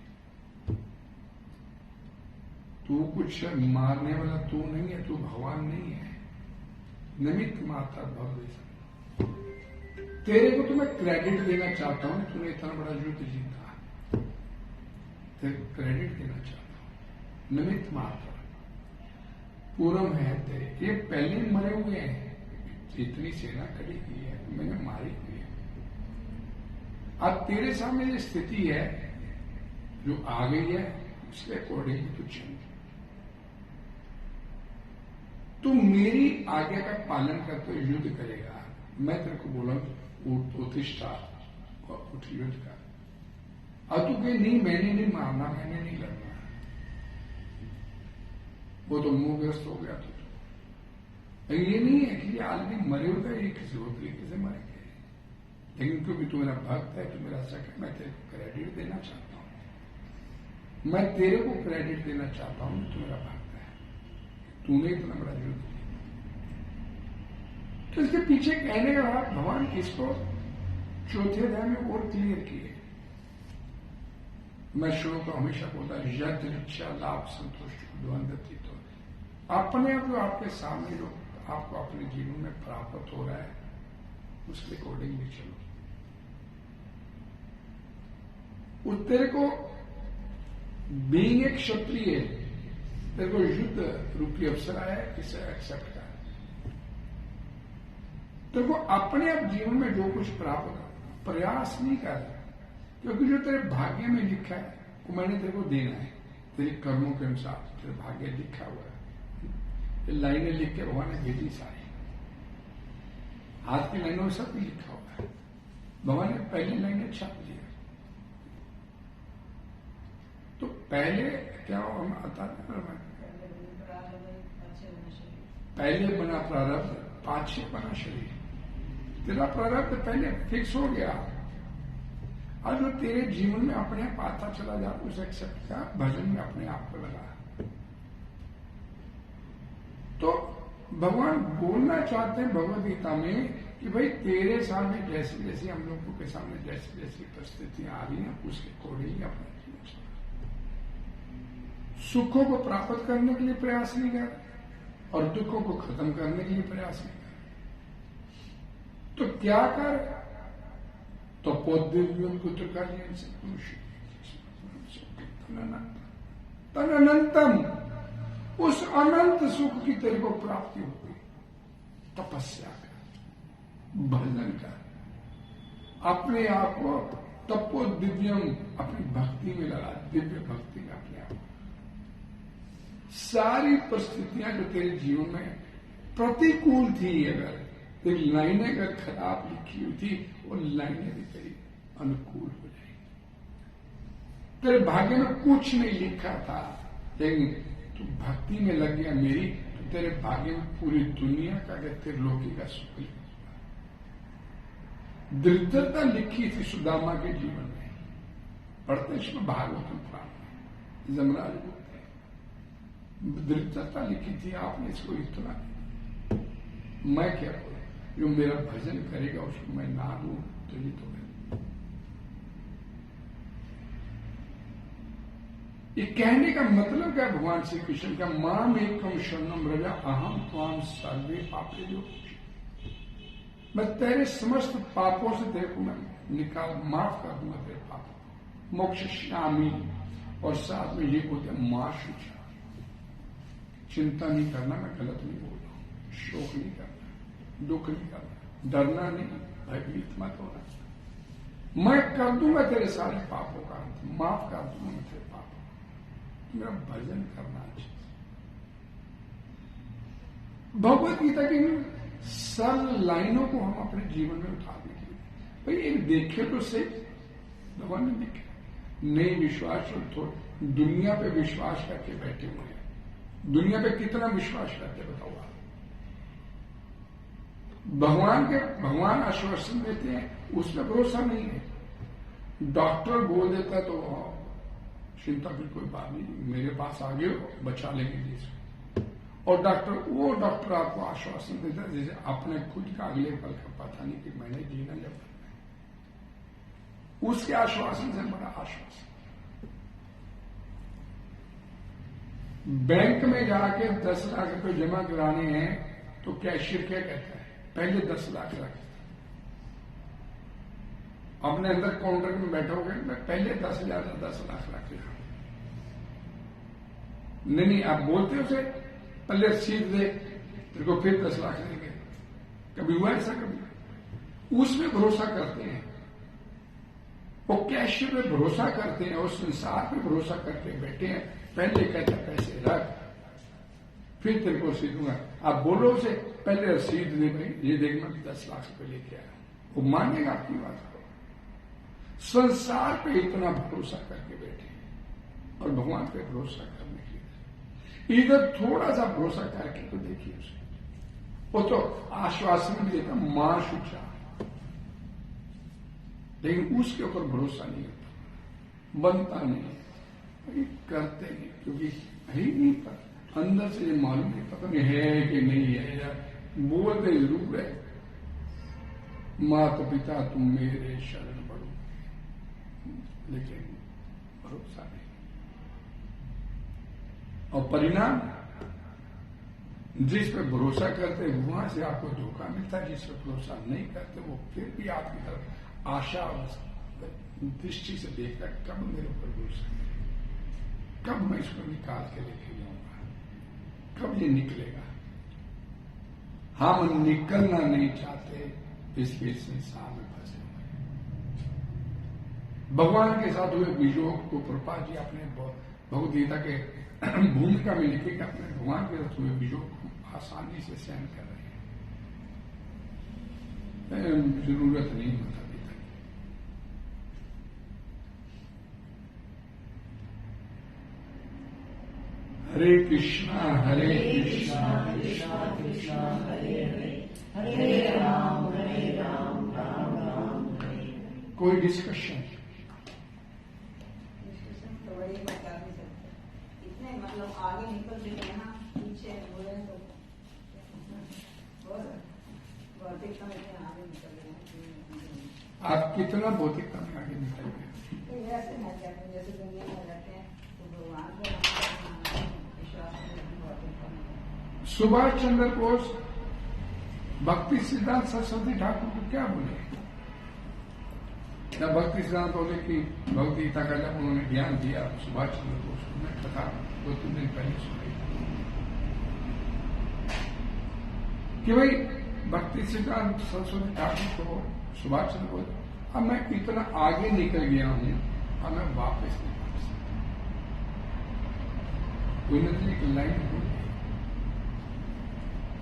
तू कुछ मारने वाला तू नहीं है, तू भगवान नहीं है, निमित्त मात्र भव्य सत्य। तेरे को तो मैं क्रेडिट देना चाहता हूं, तूने इतना बड़ा युद्ध जीता, तेरे को क्रेडिट देना चाहता हूं। निमित्त मात्र पूरम है तेरे, ये पहले मरे हुए हैं, इतनी सेना खड़ी की है, मैंने मारी हुई है। अब तेरे सामने जो स्थिति है जो आ गई है, उसके अकॉर्डिंग तू चल, तू मेरी आज्ञा का पालन करते हुए युद्ध करेगा। मैं तेरे को बोला उत्तिष्ठा और उठ युद्ध का, और तू कहे नहीं मैंने नहीं मारना, मैंने नहीं लड़ना, वो तो मुंहग्रस्त हो गया। तो ये नहीं है कि आदमी मरे होता है, ये किसी और तरीके से मरेंगे, लेकिन क्योंकि तू मेरा भक्त है, तू मेरा सख है, मैं तेरे को क्रेडिट देना चाहता हूं, मैं तेरे को क्रेडिट देना चाहता हूं, तू मेरा भक्त है, तूने इतना बड़ा युद्ध किया। तो इसके पीछे कहने का भाव भगवान इसको चौथे अध्याय में और क्लियर किए। मैं श्लोक को हमेशा बोलता, यद इच्छा लाभ संतुष्ट द्वंद्वती, तो अपने आप जो आपके सामने जो आपको अपने जीवन में प्राप्त हो रहा है उसके अकॉर्डिंग भी चलो। उस तेरे को बीइंग एक क्षत्रिय, तेरे को युद्ध रूपी अवसर आया है, इसे एक्सेप्ट कर। तेरे को अपने आप जीवन में जो कुछ प्राप्त कर, प्रयास नहीं कर, क्योंकि जो तेरे भाग्य में लिखा है वो मैंने तेरे को देना है, तेरे कर्मों के अनुसार तेरे भाग्य लिखा हुआ है। ये लाइनें लिख के भगवान ने भेजी सारी, आज की लाइनों में सब लिखा हुआ है, भगवान ने पहली लाइनें छाप दी। तो पहले क्या हो, हम आता पहले बना प्रारब्ध, पाछे बना शरीर। तेरा प्रारब्ध पहले फिक्स हो गया, और जो तेरे जीवन में अपने आप आता चला जा, उसे एक्सेप्ट का भजन में अपने आप को लगा। तो भगवान बोलना चाहते हैं भगवद गीता में कि भाई तेरे सामने जैसी जैसी हम लोगों के सामने जैसी जैसी परिस्थितियां आ रही हैं, उसके अकॉर्डिंग अपना जीवन चला। सुखों को प्राप्त करने के लिए प्रयास नहीं कर, और दुखों को खत्म करने के लिए प्रयास नहीं कर। तो क्या कर, तो पौद्यम पुत्र का तदनंतम, उस अनंत सुख की तेरे को प्राप्ति होगी। तपस्या कर, भजन कर, अपने आप को तपो दिव्यम, अपनी भक्ति में लगा, दिव्य भक्ति में अपने आप। सारी परिस्थितियां जो तेरे जीवन में प्रतिकूल थी, अगर तेरी लाइनें अगर खराब लिखी हुई थी, वो लाइनें भी तेरी अनुकूल हो जाएगी। तेरे भाग्य में कुछ नहीं लिखा था, लेकिन तू भक्ति में लग गया मेरी, तो तेरे भाग्य में पूरी दुनिया का त्रिलोकी का सुख लिखा। दरिद्रता लिखी थी सुदामा के जीवन में, पढ़ते इसमें भागवतम पुराण में जमराज बोलते हैं, दरिद्रता लिखी थी, आपने इसको इतना। मैं क्या बोलूं, जो मेरा भजन करेगा उसको मैं ना दूं तो ये तो है। ये कहने का मतलब क्या भगवान श्री कृष्ण का, माम एकम शरणम व्रजा अहम त्वाम सर्वे पापेभ्यो, मैं तेरे समस्त पापों से तेरे को मैं निकाल माफ कर दूंगा तेरे पापों, मोक्षयिष्यामि, और साथ में ये बोलते हैं मां शुचा, चिंता नहीं करना, मैं गलत नहीं बोल रहा हूं, शोक नहीं करना, दुख नहीं करना, डरना नहीं, भयभीत मत होना, मैं कर दूंगा तेरे सारे पापों का अंत, माफ कर दूंगा मैं तेरे पापों, मेरा भजन करना चाहिए। भगवत गीता की सरल लाइनों को हम अपने जीवन में उतारने के लिए, भाई एक देखे तो सही, भगवान ने देखे, नहीं विश्वास और थोड़ा दुनिया पे विश्वास करके बैठे हुए हैं। दुनिया पे कितना विश्वास करते बताओ आप, भगवान आश्वासन देते हैं, उसमें भरोसा नहीं है। डॉक्टर बोल देता है तो चिंता की कोई बात नहीं, मेरे पास आ गए बचा लेंगे जी। और वो डॉक्टर आपको आश्वासन देता है जैसे अपने खुद का अगले पल का पता नहीं कि मैंने जीना जब करना है, उसके आश्वासन से बड़ा आश्वासन। बैंक में जाके 10 लाख रुपए जमा कराने हैं तो कैशियर क्या कहता है, पहले 10 लाख रख, अपने अंदर काउंटर में बैठोगे, मैं पहले 10,000 या 10 लाख रख लिया। नहीं, आप बोलते हो उसे पहले रसीद दे, तेरे को फिर 10 लाख देंगे। कभी हुआ ऐसा? कभी उसमें भरोसा करते हैं, वो कैश पे भरोसा करते हैं, उस संसार पे भरोसा करके बैठे हैं। पहले कहते हैं पैसे रख, फिर तेरे को रसीद दूंगा। आप बोलो उसे पहले रसीद दे, भाई ये देख मैं 10 लाख रुपए लेके आया, वो मानेगा आपकी बात को। संसार पे इतना भरोसा करके बैठे हैं और भगवान पे भरोसा करने के लिए इधर थोड़ा सा भरोसा करके तो देखिए उसे, वो तो आश्वासन भी देता, मां शुचा, लेकिन उसके ऊपर भरोसा नहीं होता, बनता नहीं, करते नहीं, क्योंकि है ही नहीं पता, अंदर से ये मालूम नहीं, पता नहीं है कि नहीं है, या बोलते जरूर है माता पिता तुम मेरे शरण पड़ो, लेकिन भरोसा नहीं। और परिणाम, जिस पे भरोसा करते वहां से आपको धोखा मिलता है, जिस पे भरोसा नहीं करते वो फिर भी आपकी तरफ आशा दृष्टि से देखता है, कब मेरे ऊपर भरोसा करेगा, कब मैं इसको निकाल के लेके जाऊंगा, कब ये निकलेगा। हम निकलना नहीं चाहते, इसलिए संसार में फंसे हुए। भगवान के साथ हुए वियोग को प्रभुपाद जी अपने भगवद गीता के भूमिका में लिखे कि अपने भगवान के साथ हुए वियोग को आसानी से सहन कर रहे हैं, जरूरत नहीं होता। हरे कृष्णा कृष्णा कृष्णा हरे हरे, हरे राम राम राम हरे। कोई डिस्कशन तो बड़ी बता नहीं सकते, इतने मतलब आगे निकल रहे हैं ना, पीछे बोले तो भौतिकता में आगे निकल रहे हैं। आप कितना भौतिकता में आगे निकल गए? ऐसे ना कहते, जैसे दुनिया में रहते हैं तो भगवान को सुभाष चंद्र बोस भक्ति सिद्धांत सरस्वती ठाकुर को क्या बोले? जब भक्ति सिद्धांत बोले कि भगवद गीता का जब उन्होंने ज्ञान दिया सुभाष चंद्र बोस को, मैं कथा 2-3 दिन पहले सुनाई कि भाई भक्ति सिद्धांत सरस्वती ठाकुर को सुभाष चंद्र बोस, अब मैं इतना आगे निकल गया हूं, अब मैं वापस नहीं आ सकता। उन्होंने एक लाइन बोली,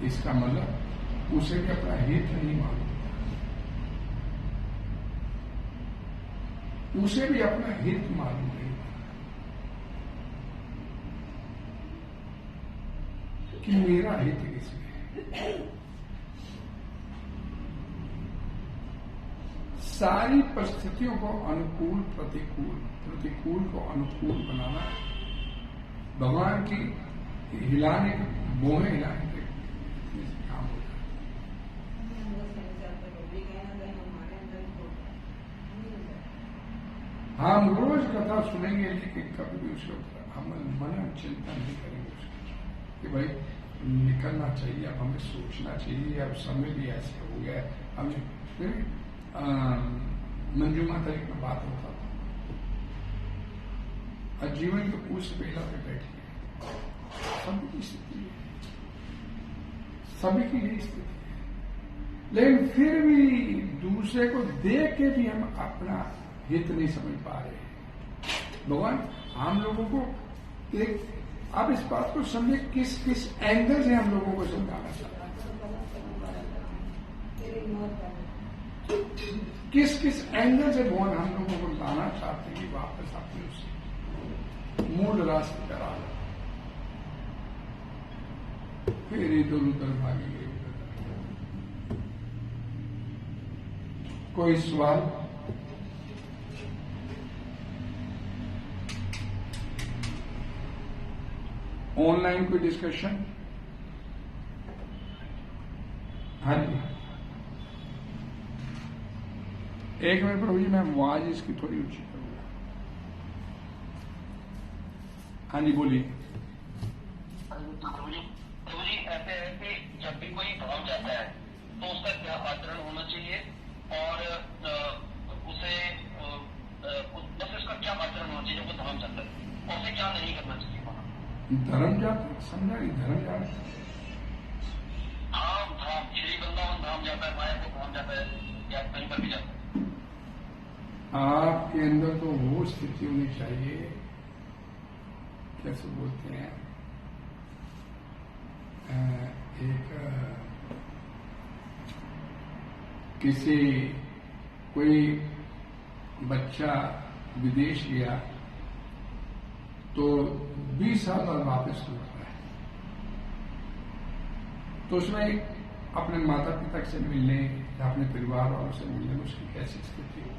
इसका मतलब उसे भी अपना हित नहीं मालूम, उसे भी अपना हित मालूम नहीं कि मेरा हित किसमें है। सारी परिस्थितियों को अनुकूल प्रतिकूल को अनुकूल बनाना भगवान की हिलाने बोहे हिलाने के काम होता है। हम रोज कथा सुनेंगे, लेकिन कभी भी उसके ऊपर हम मनन चिंतन नहीं करेंगे उसका कि भाई निकलना चाहिए, अब हमें सोचना चाहिए, अब समय भी ऐसे हो गया। हमें फिर मंजू माता एक में बात होता था, और जीवन के उस बेला पे बैठी है, सभी की स्थिति है, सभी की ही स्थिति है, लेकिन फिर भी दूसरे को देख के भी हम अपना हित नहीं समझ पा रहे हैं। भगवान हम लोगों को एक, आप इस बात को समझे किस किस एंगल से हम लोगों को समझाना चाहते हैं, किस किस एंगल से भगवान हम लोगों को लाना चाहते हैं कि वापस अपने उस मूल रास्ते पर आ जाए। फिर इधर उधर भागेंगे। कोई सवाल? ऑनलाइन कोई डिस्कशन? हाँ जी, एक मिनट प्रभु जी, मैं आवाज इसकी थोड़ी ऊंची करूंगा। हाँ जी बोलिए। प्रभु जी ऐसे है कि जब भी कोई भाव जाता है तो उसका क्या आचरण होना चाहिए, और उसे बस उसका क्या आचरण होना चाहिए, वो धाम जाता है, और उसे क्या नहीं करना चाहिए वहाँ? धर्म जाता समझा नहीं, धर्म जाता धाम धाम श्री वृंदावन धाम जाता है, मायापुर धाम जाता है, या कहीं पर भी जाता है? आपके अंदर तो वो स्थिति होनी चाहिए, कैसे बोलते हैं, एक किसी कोई बच्चा विदेश गया तो 20 साल बाद वापस लौट रहा है, तो उसमें अपने माता पिता से मिलने या अपने परिवार वालों से मिलने में उसकी कैसी स्थिति होती है?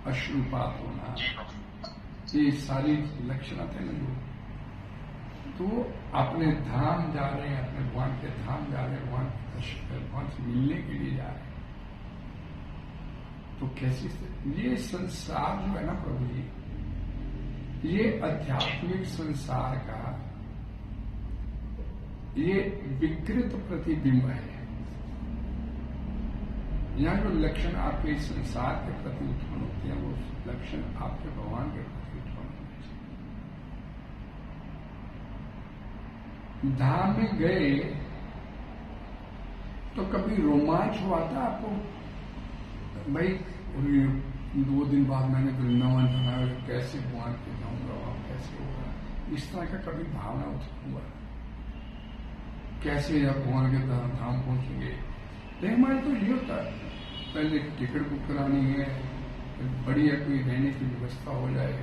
अश्रुपात होना, ये सारी लक्षण आते हैं ना। तो अपने धाम जा रहे हैं, अपने भगवान के धाम जा रहे हैं, भगवान से मिलने के लिए जा रहे हैं, तो कैसी स्थिति? ये संसार जो है ना प्रभु जी, ये आध्यात्मिक संसार का ये विकृत प्रतिबिंब है। यहाँ जो लक्षण आपके इस संसार के प्रति उत्पन्न होते हैं, वो लक्षण आपके भगवान के प्रति उत्पन्न होने चाहिए। धाम में गए तो कभी रोमांच हुआ था आपको, भाई 2 दिन बाद मैंने वृंदावन जाना, कैसे भगवान के जाऊंगा, वहां कैसे होगा, इस तरह का कभी भावना उत्पन्न हुआ? कैसे आप भगवान के धाम पहुंचेंगे? लेकिन हमारे तो ये होता है, पहले टिकट बुक करानी है, बढ़िया कोई रहने की व्यवस्था हो जाए,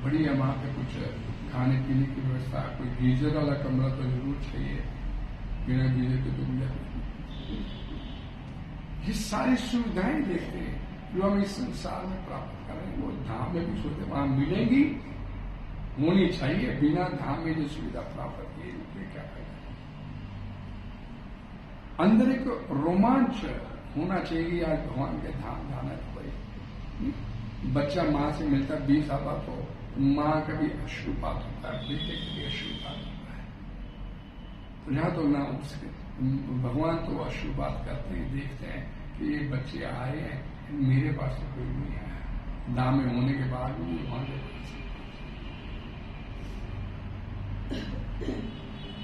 बढ़िया वहां पे कुछ खाने पीने की व्यवस्था, कोई गीजर वाला कमरा तो जरूर चाहिए, बिना गीजर के तो मिला। ये सारी सुविधाएं देखते हैं जो हम इस संसार में प्राप्त करें, वो धाम में भी सोचते वहां मिलेंगी, होनी चाहिए। बिना धाम में जो सुविधा प्राप्त की है, क्या फायदा? अंदर एक रोमांच होना चाहिए। आज भगवान के धाम जाना है तो भाई बच्चा माँ से मिलता 20 साल बाद, तो माँ का भी अश्रुपात होता है, बेटे का भी अश्रुपात होता है। तो यहाँ तो ना उसके भगवान तो अश्रुपात करते हैं, देखते हैं कि ये बच्चे आए हैं, मेरे पास तो कोई नहीं आया, दाम में होने के बाद भी भगवान के पास।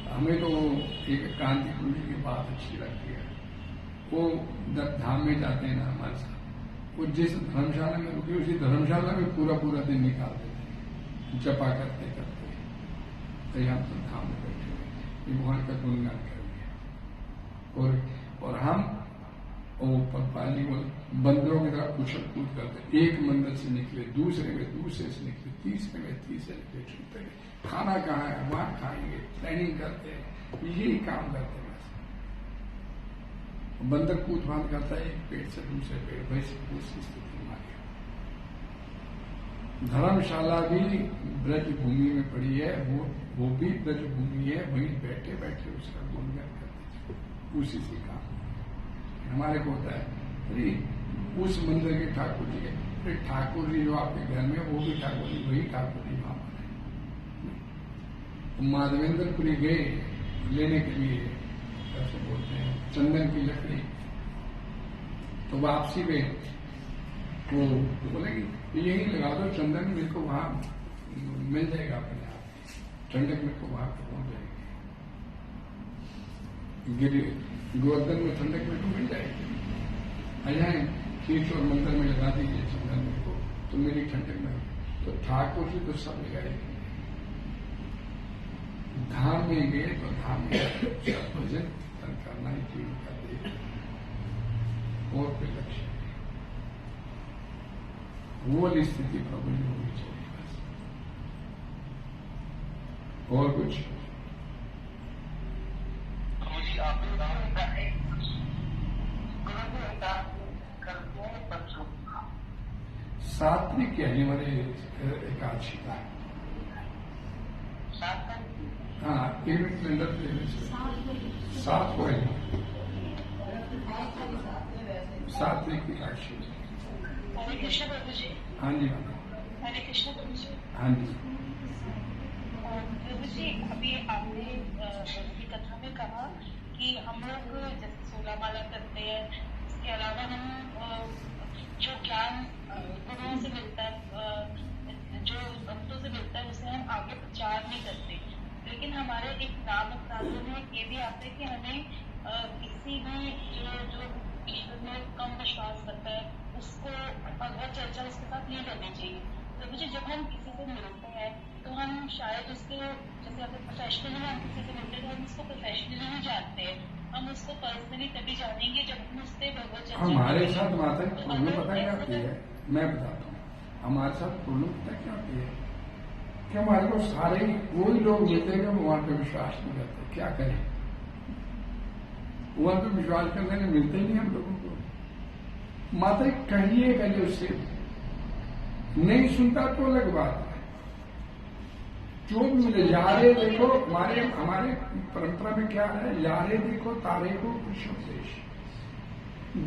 हमें तो एक कांति कुंजी की बात अच्छी लगती है, वो जब धाम में जाते हैं ना हमारे साथ, वो जिस धर्मशाला में रुके उसी धर्मशाला में पूरा दिन निकाल देते हैं, जपा करते करते। तो यहाँ तो धाम में बैठे हुए भगवान का गुणगान करेंगे, और हम पानी वो बंदरों की तरह उछल कूद करते, एक मंदिर से निकले दूसरे में, दूसरे से निकले तीसरे में, तीसरे निकले चुनते हैं, खाना कहाँ है वहां खाएंगे, प्लानिंग करते हैं, यही काम करते हैं। बंदर कूद फांद करता है एक पेड़ से दूसरे पेड़, वैसे दूसरी स्थिति में आ गया। धर्मशाला भी ब्रज भूमि में पड़ी है, वो भी ब्रज भूमि है, वहीं बैठे बैठे उसका गुणगान करते थे, उसी से काम। हमारे को होता है अरे उस मंदिर के ठाकुर जी है, फिर ठाकुर जी जो आपके घर में वो भी ठाकुर जी, वही ठाकुर जी वहां पर। माधवेंद्रपुरी गए लेने के लिए, कैसे बोलते हैं, चंदन की लकड़ी, तो वापसी में वो बोलेगी यही लगा दो चंदन, मेरे को वहां मिल जाएगा अपने आप, ठंडक मेरे को वहां पर पहुंच जाएगी, गोवर्धन में ठंडक मेरे को मिल जाएगी। अजाए तीर्थ और मंदिर में लगा दीजिए चंदन मेरे को, तो मेरी ठंडक में। तो ठाकुर जी तो सब लगाएगी। धाम में गए तो धाम में भजन करना ही जीवन का देख, और कोई लक्ष्य वो वाली स्थिति प्रभु में होनी चाहिए बस, और कुछ। सात्विक कहने वाले एकादशी का, हाँ 1 मिनट कैलेंडर 7 को है, सात्विक एकादशी। हरे कृष्ण प्रभु जी। हाँ जी, हरे कृष्ण प्रभु जी। हाँ जी। प्रभु जी, अभी आपने कथा में कहा कि हम लोग जैसे 16 माला करते हैं इसके अलावा हम जो ज्ञान गुरुओं से मिलता है, जो भक्तों से मिलता है, उसे हम आगे प्रचार नहीं करते। लेकिन हमारे एक नाम अपराधों में ये भी आता है कि हमें किसी भी जो ईश्वर में कम विश्वास करता है उसको भगवत चर्चा उसके साथ नहीं करनी चाहिए। तो मुझे जब हम किसी से मिलते हैं तो हम शायद उसको, जैसे अपने प्रोफेशनली हम किसी से मिलते हैं तो हम उसको प्रोफेशनली नहीं जानते हैं, हम उसको पर्सनली तभी जानेंगे जब हम उससे भगवत चर्चा हमारे साथ माता प्रॉब्लम पता क्या होती है, मैं बताता हूँ। हमारे साथ प्रॉब्लम पता क्या होती है कि हमारे को सारे कोई लोग मिलते हैं भगवान पे विश्वास नहीं करते। क्या करें, भगवान पे विश्वास करने के मिलते ही नहीं हम लोगों को। माता कहिए पहले उससे, नहीं सुनता तो अलग बात है। जो भी मिले, यारे देखो, हमारे परंपरा में क्या है, यारे देखो तारे को कृष्ण उपदेश।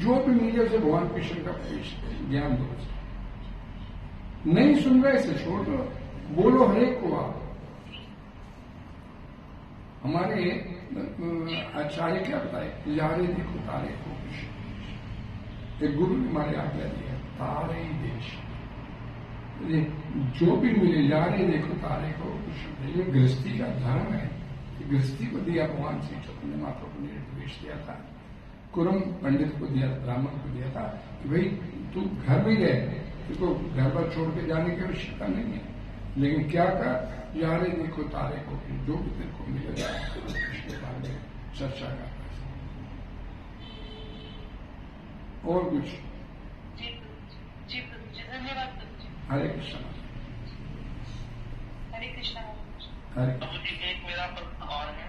जो भी मिले उसे भगवान कृष्ण का ज्ञान दो। नहीं सुन रहे इसे छोड़ दो, बोलो हरेक को आप। हमारे आचार्य क्या बताए, यारे देखो तारे को कृष्ण। एक गुरु ने हमारे आज्ञा दी है, तारे देश। जो भी मिले यारे देखो तारे को कृष्ण। ये गृहस्थी का धर्म है। गृहस्थी को दिया भगवान श्री चैतन्य महाप्रभु को निर्देश दिया था, कुरम पंडित को दिया, ब्राह्मण को दिया था कि भाई तू घर में रहे, तुझको घर पर छोड़ के जाने की आवश्यकता नहीं है। लेकिन क्या कर, यारे देखो तारे को, जो भी तेरे को मिलेगा कृष्ण के बारे में चर्चा करता है। और कुछ? जी धन्यवाद। हरे कृष्ण। हरे कृष्णा। हरे प्रभु जी एक मेरा प्रश्न और है।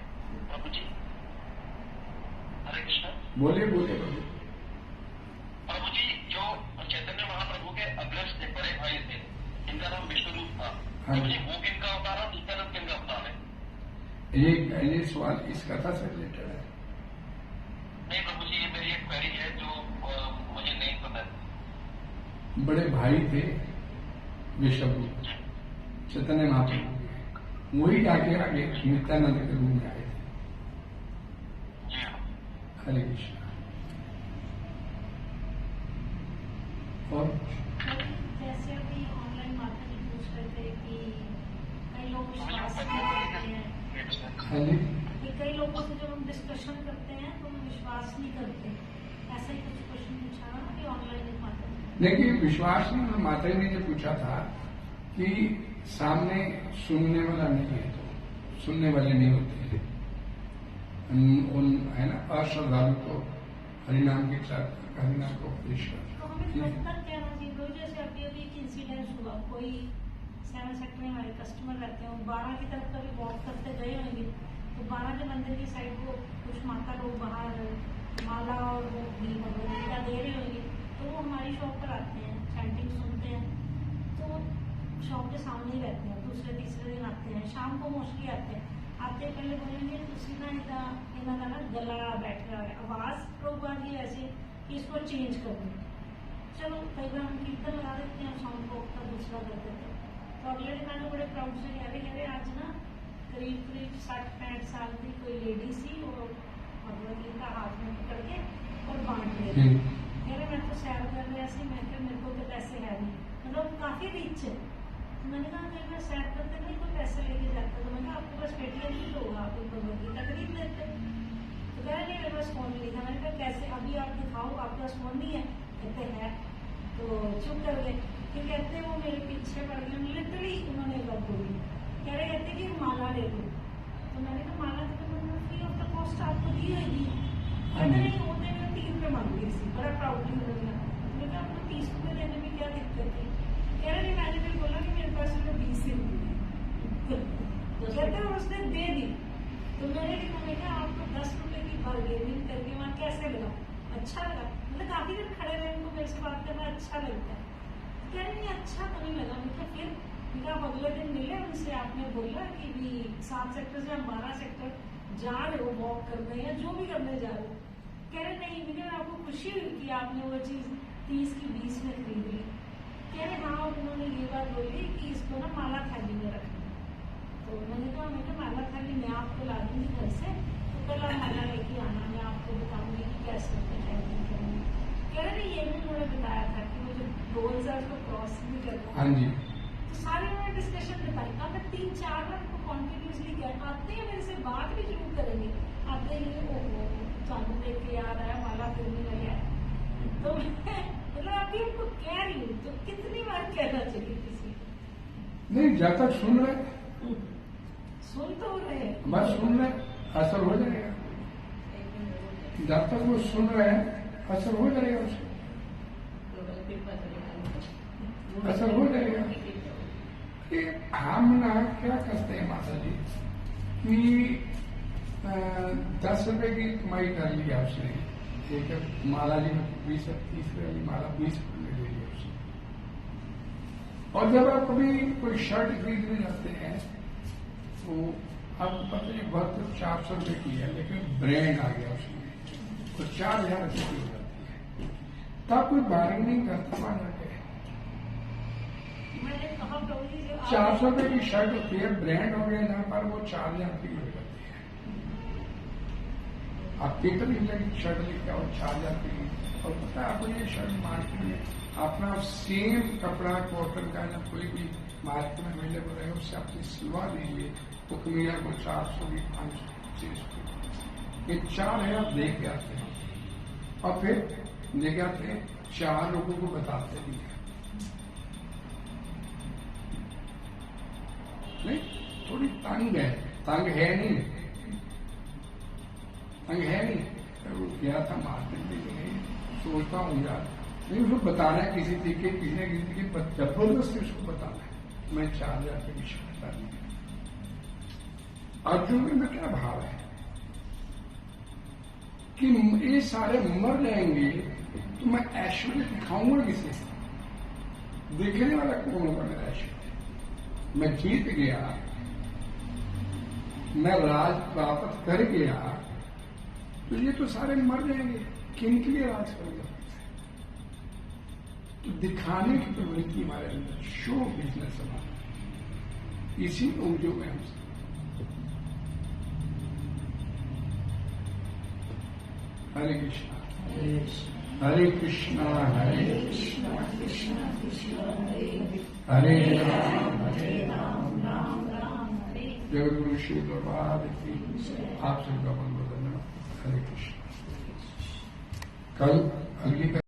प्रभु जी हरे कृष्ण। बोलिए बोलिए बोलिए। प्रभु जी जो चैतन्य महाप्रभु के अग्रज थे, बड़े भाई थे, इनका नाम विष्णु रूप था। प्रभु जी वो किनका अवतार है, दूसरा नाम किनका अवतार है? ये सवाल इस कथा से रिलेटेड है। नहीं प्रभु जी, ये मेरी एक क्वेरी है जो मुझे नहीं पता है। बड़े भाई थे विष्णु चैतन्य महाप्रभु, वही जाके आगे नित्यानंद के रूप में आए थे। हरे कृष्ण। और जैसे अभी ऑनलाइन माता जी पूछ रहे थे कि कई लोग विश्वास नहीं करते हैं, हाँ जी, कि कई लोगों से जब हम डिस्कशन करते हैं तो हम विश्वास नहीं करते, ऐसा ही कुछ क्वेश्चन पूछा ना कि ऑनलाइन माता जी। देखिए विश्वास नहीं, माता जी ने जो पूछा था कि सामने सुनने वाला नहीं है तो सुनने वाले नहीं होते हैं, उन है ना अश्रद्धालु को हरिनाम के साथ हरिनाम को उपदेश कर। तो हमें कब तक कहना चाहिए? जैसे अभी अभी एक इंसिडेंस हुआ, कोई 7 सेक्टर में हमारे कस्टमर रहते हैं, 12 की तरफ कभी वॉक करते गए होंगे तो 12 के मंदिर की साइड को कुछ माता लोग बाहर माला और वो भगवत दे रहे होंगे, तो वो हमारी शॉप पर आते हैं, चैंटिंग सुनते हैं, तो शॉप के सामने ही रहते हैं, दूसरे तीसरे दिन आते हैं, शाम को मोस्टली आते हैं। आते पहले बोलेंगे तुसी ना इन्हों का ना गला बैठ रहा है, आवाज प्रोग्राम की ऐसे कि इसको चेंज कर दें। चलो कई बार हम कीर्तन लगा देते हैं, साउंड बॉक्स का दूसरा कर देते हैं। तो अगले दिन मैंने बड़े प्राउड से कह रहे आज ना करीब 60-65 साल की कोई लेडी सी और भगवत गीता हाथ में पकड़ के और बांट रहे थे। कह रहे मैं तो सैर कर रहे ऐसे, मैं क्या मेरे को तो पैसे है नहीं, मतलब काफी रिच है। तो मैंने कहा कई बार सैर करते नहीं कोई पैसे लेके जाता, तो मैंने कहा आपके पास पेटीएम नहीं होगा, आप भगवत गीता खरीद लेते। तो कह रहे नहीं मेरे पास फोन नहीं था। मैंने कहा कैसे, अभी आप दिखाओ, आपके पास फोन नहीं है? कहते हैं। तो चुप कर गए। फिर कहते वो मेरे पीछे पड़ गए, लिटरली उन्होंने बात बोली, कह रहे कहते कि माला ले लो। तो मैंने कहा माला तो मैंने फ्री ऑफ द कॉस्ट आपको दी होगी। कहते नहीं वो मैंने 3 रुपये मांग ली थी, बड़ा प्राउडली उन्होंने। मैंने कहा आपको 30 रुपये देने में क्या दिक्कत थी? कह रहे नहीं मैंने फिर बोला कि मेरे पास सिर्फ 20 ही रुपये। कहते उसने दे दी। तो मैंने कहा आपको 10 रुपये की बार्गेनिंग करके वहाँ कैसे लगा? अच्छा लगा, मतलब काफी देर खड़े रहे, उनको मेरे से बात करना अच्छा लगता है। कह रहे नहीं अच्छा तो नहीं लगा। मतलब फिर आप अगले दिन मिले उनसे, आपने बोला कि भी 7 सेक्टर से हम 12 सेक्टर जा रहे हो वॉक करने या जो भी करने जा रहे हो। कह रहे नहीं, मुझे आपको खुशी हुई कि आपने वो चीज 30 की 20 में खरीद ली। कह रहे हाँ, उन्होंने ये बात बोली कि इसको ना माला थाली में रखना। तो मैंने कहा माला थाली मैं आपको ला दूंगी घर से, तो कल आप माला लेके आना, मैं आपको बताऊंगी कि कैसे करनी। उसको क्रॉस भी करना। हाँ जी, तो सारे उन्होंने डिस्कशन बताई। अब मैं 3-4 बार को कॉन्टिन्यूसली किया, आते हैं मेरे से बात भी जरूर करेंगे, आते ही ओहो चालू लेके याद आया माला फिरने लगा है। तो मैं मतलब अभी उनको कह रही हूँ, तो कितनी बार कहना चाहिए किसी को? नहीं जब तक सुन रहे सुन तो रहे हैं, बस सुन रहे असर हो जाएगा। जब तक वो सुन रहे हैं असर हो जाएगा, उसको असर हो जाएगा। कि हम ना क्या करते हैं माता जी कि 10 रुपए की कमाई कर ली उसने, एक माला जी में 20-30 रुपए वाली माला 20 रुपए में ले ली उसने। और जब आप कभी कोई शर्ट खरीदने जाते हैं तो आपको पता है वर्थ 400 रुपए की है, लेकिन ब्रांड आ गया उसमें तो 4000 रुपए की हो जाती है। तब कोई बार्गेनिंग करता वहां जाके मैंने कहा प्रभु जी जो 400 रुपए की शर्ट होती है, ब्रांड हो गया जहां पर वो 4000 की हो जाती है। आप पीटर इंग्लैंड की शर्ट लेके आओ 4000 की, और पता है आपको ये शर्ट मार्केट में अपना सेम कपड़ा कॉटन का या कोई भी मार्केट में अवेलेबल है उससे आपने सिलवा दीजिए तो कमीजा को 400 की 500 600 ये 4000 दे के आते हैं और फिर लेके आते हैं 4 लोगों को बताते भी हैं। नहीं थोड़ी तंग है नहीं, तंग है नहीं। वो गया था मार्केट में, नहीं सोचता हूँ यार नहीं उसको बताना है किसी तरीके किसी न किसी तरीके जबरदस्ती उसको बताना है। मैं 4000 रुपये की शर्ट कर दी। अर्जुन में क्या भाव है कि ये सारे मर जाएंगे तो मैं ऐश्वर्य दिखाऊंगा किसे? देखने वाला कौन होगा मेरा ऐश्वर्य? मैं जीत गया, मैं राज प्राप्त कर गया, तो ये तो सारे मर जाएंगे, किन के लिए राज करूंगा? तो दिखाने की प्रवृत्ति हमारे अंदर, शो बिजनेस हमारा, इसी उद्योग में हम हरे कृष्णा हरे कृष्णा हरे कृष्णा कृष्ण कृष्ण हरे हरे राम राम राम हरे जगद्गुरु श्री प्रभात की आप सबका बहुत बहुत धन्यवाद। हरे कृष्ण। कल अगली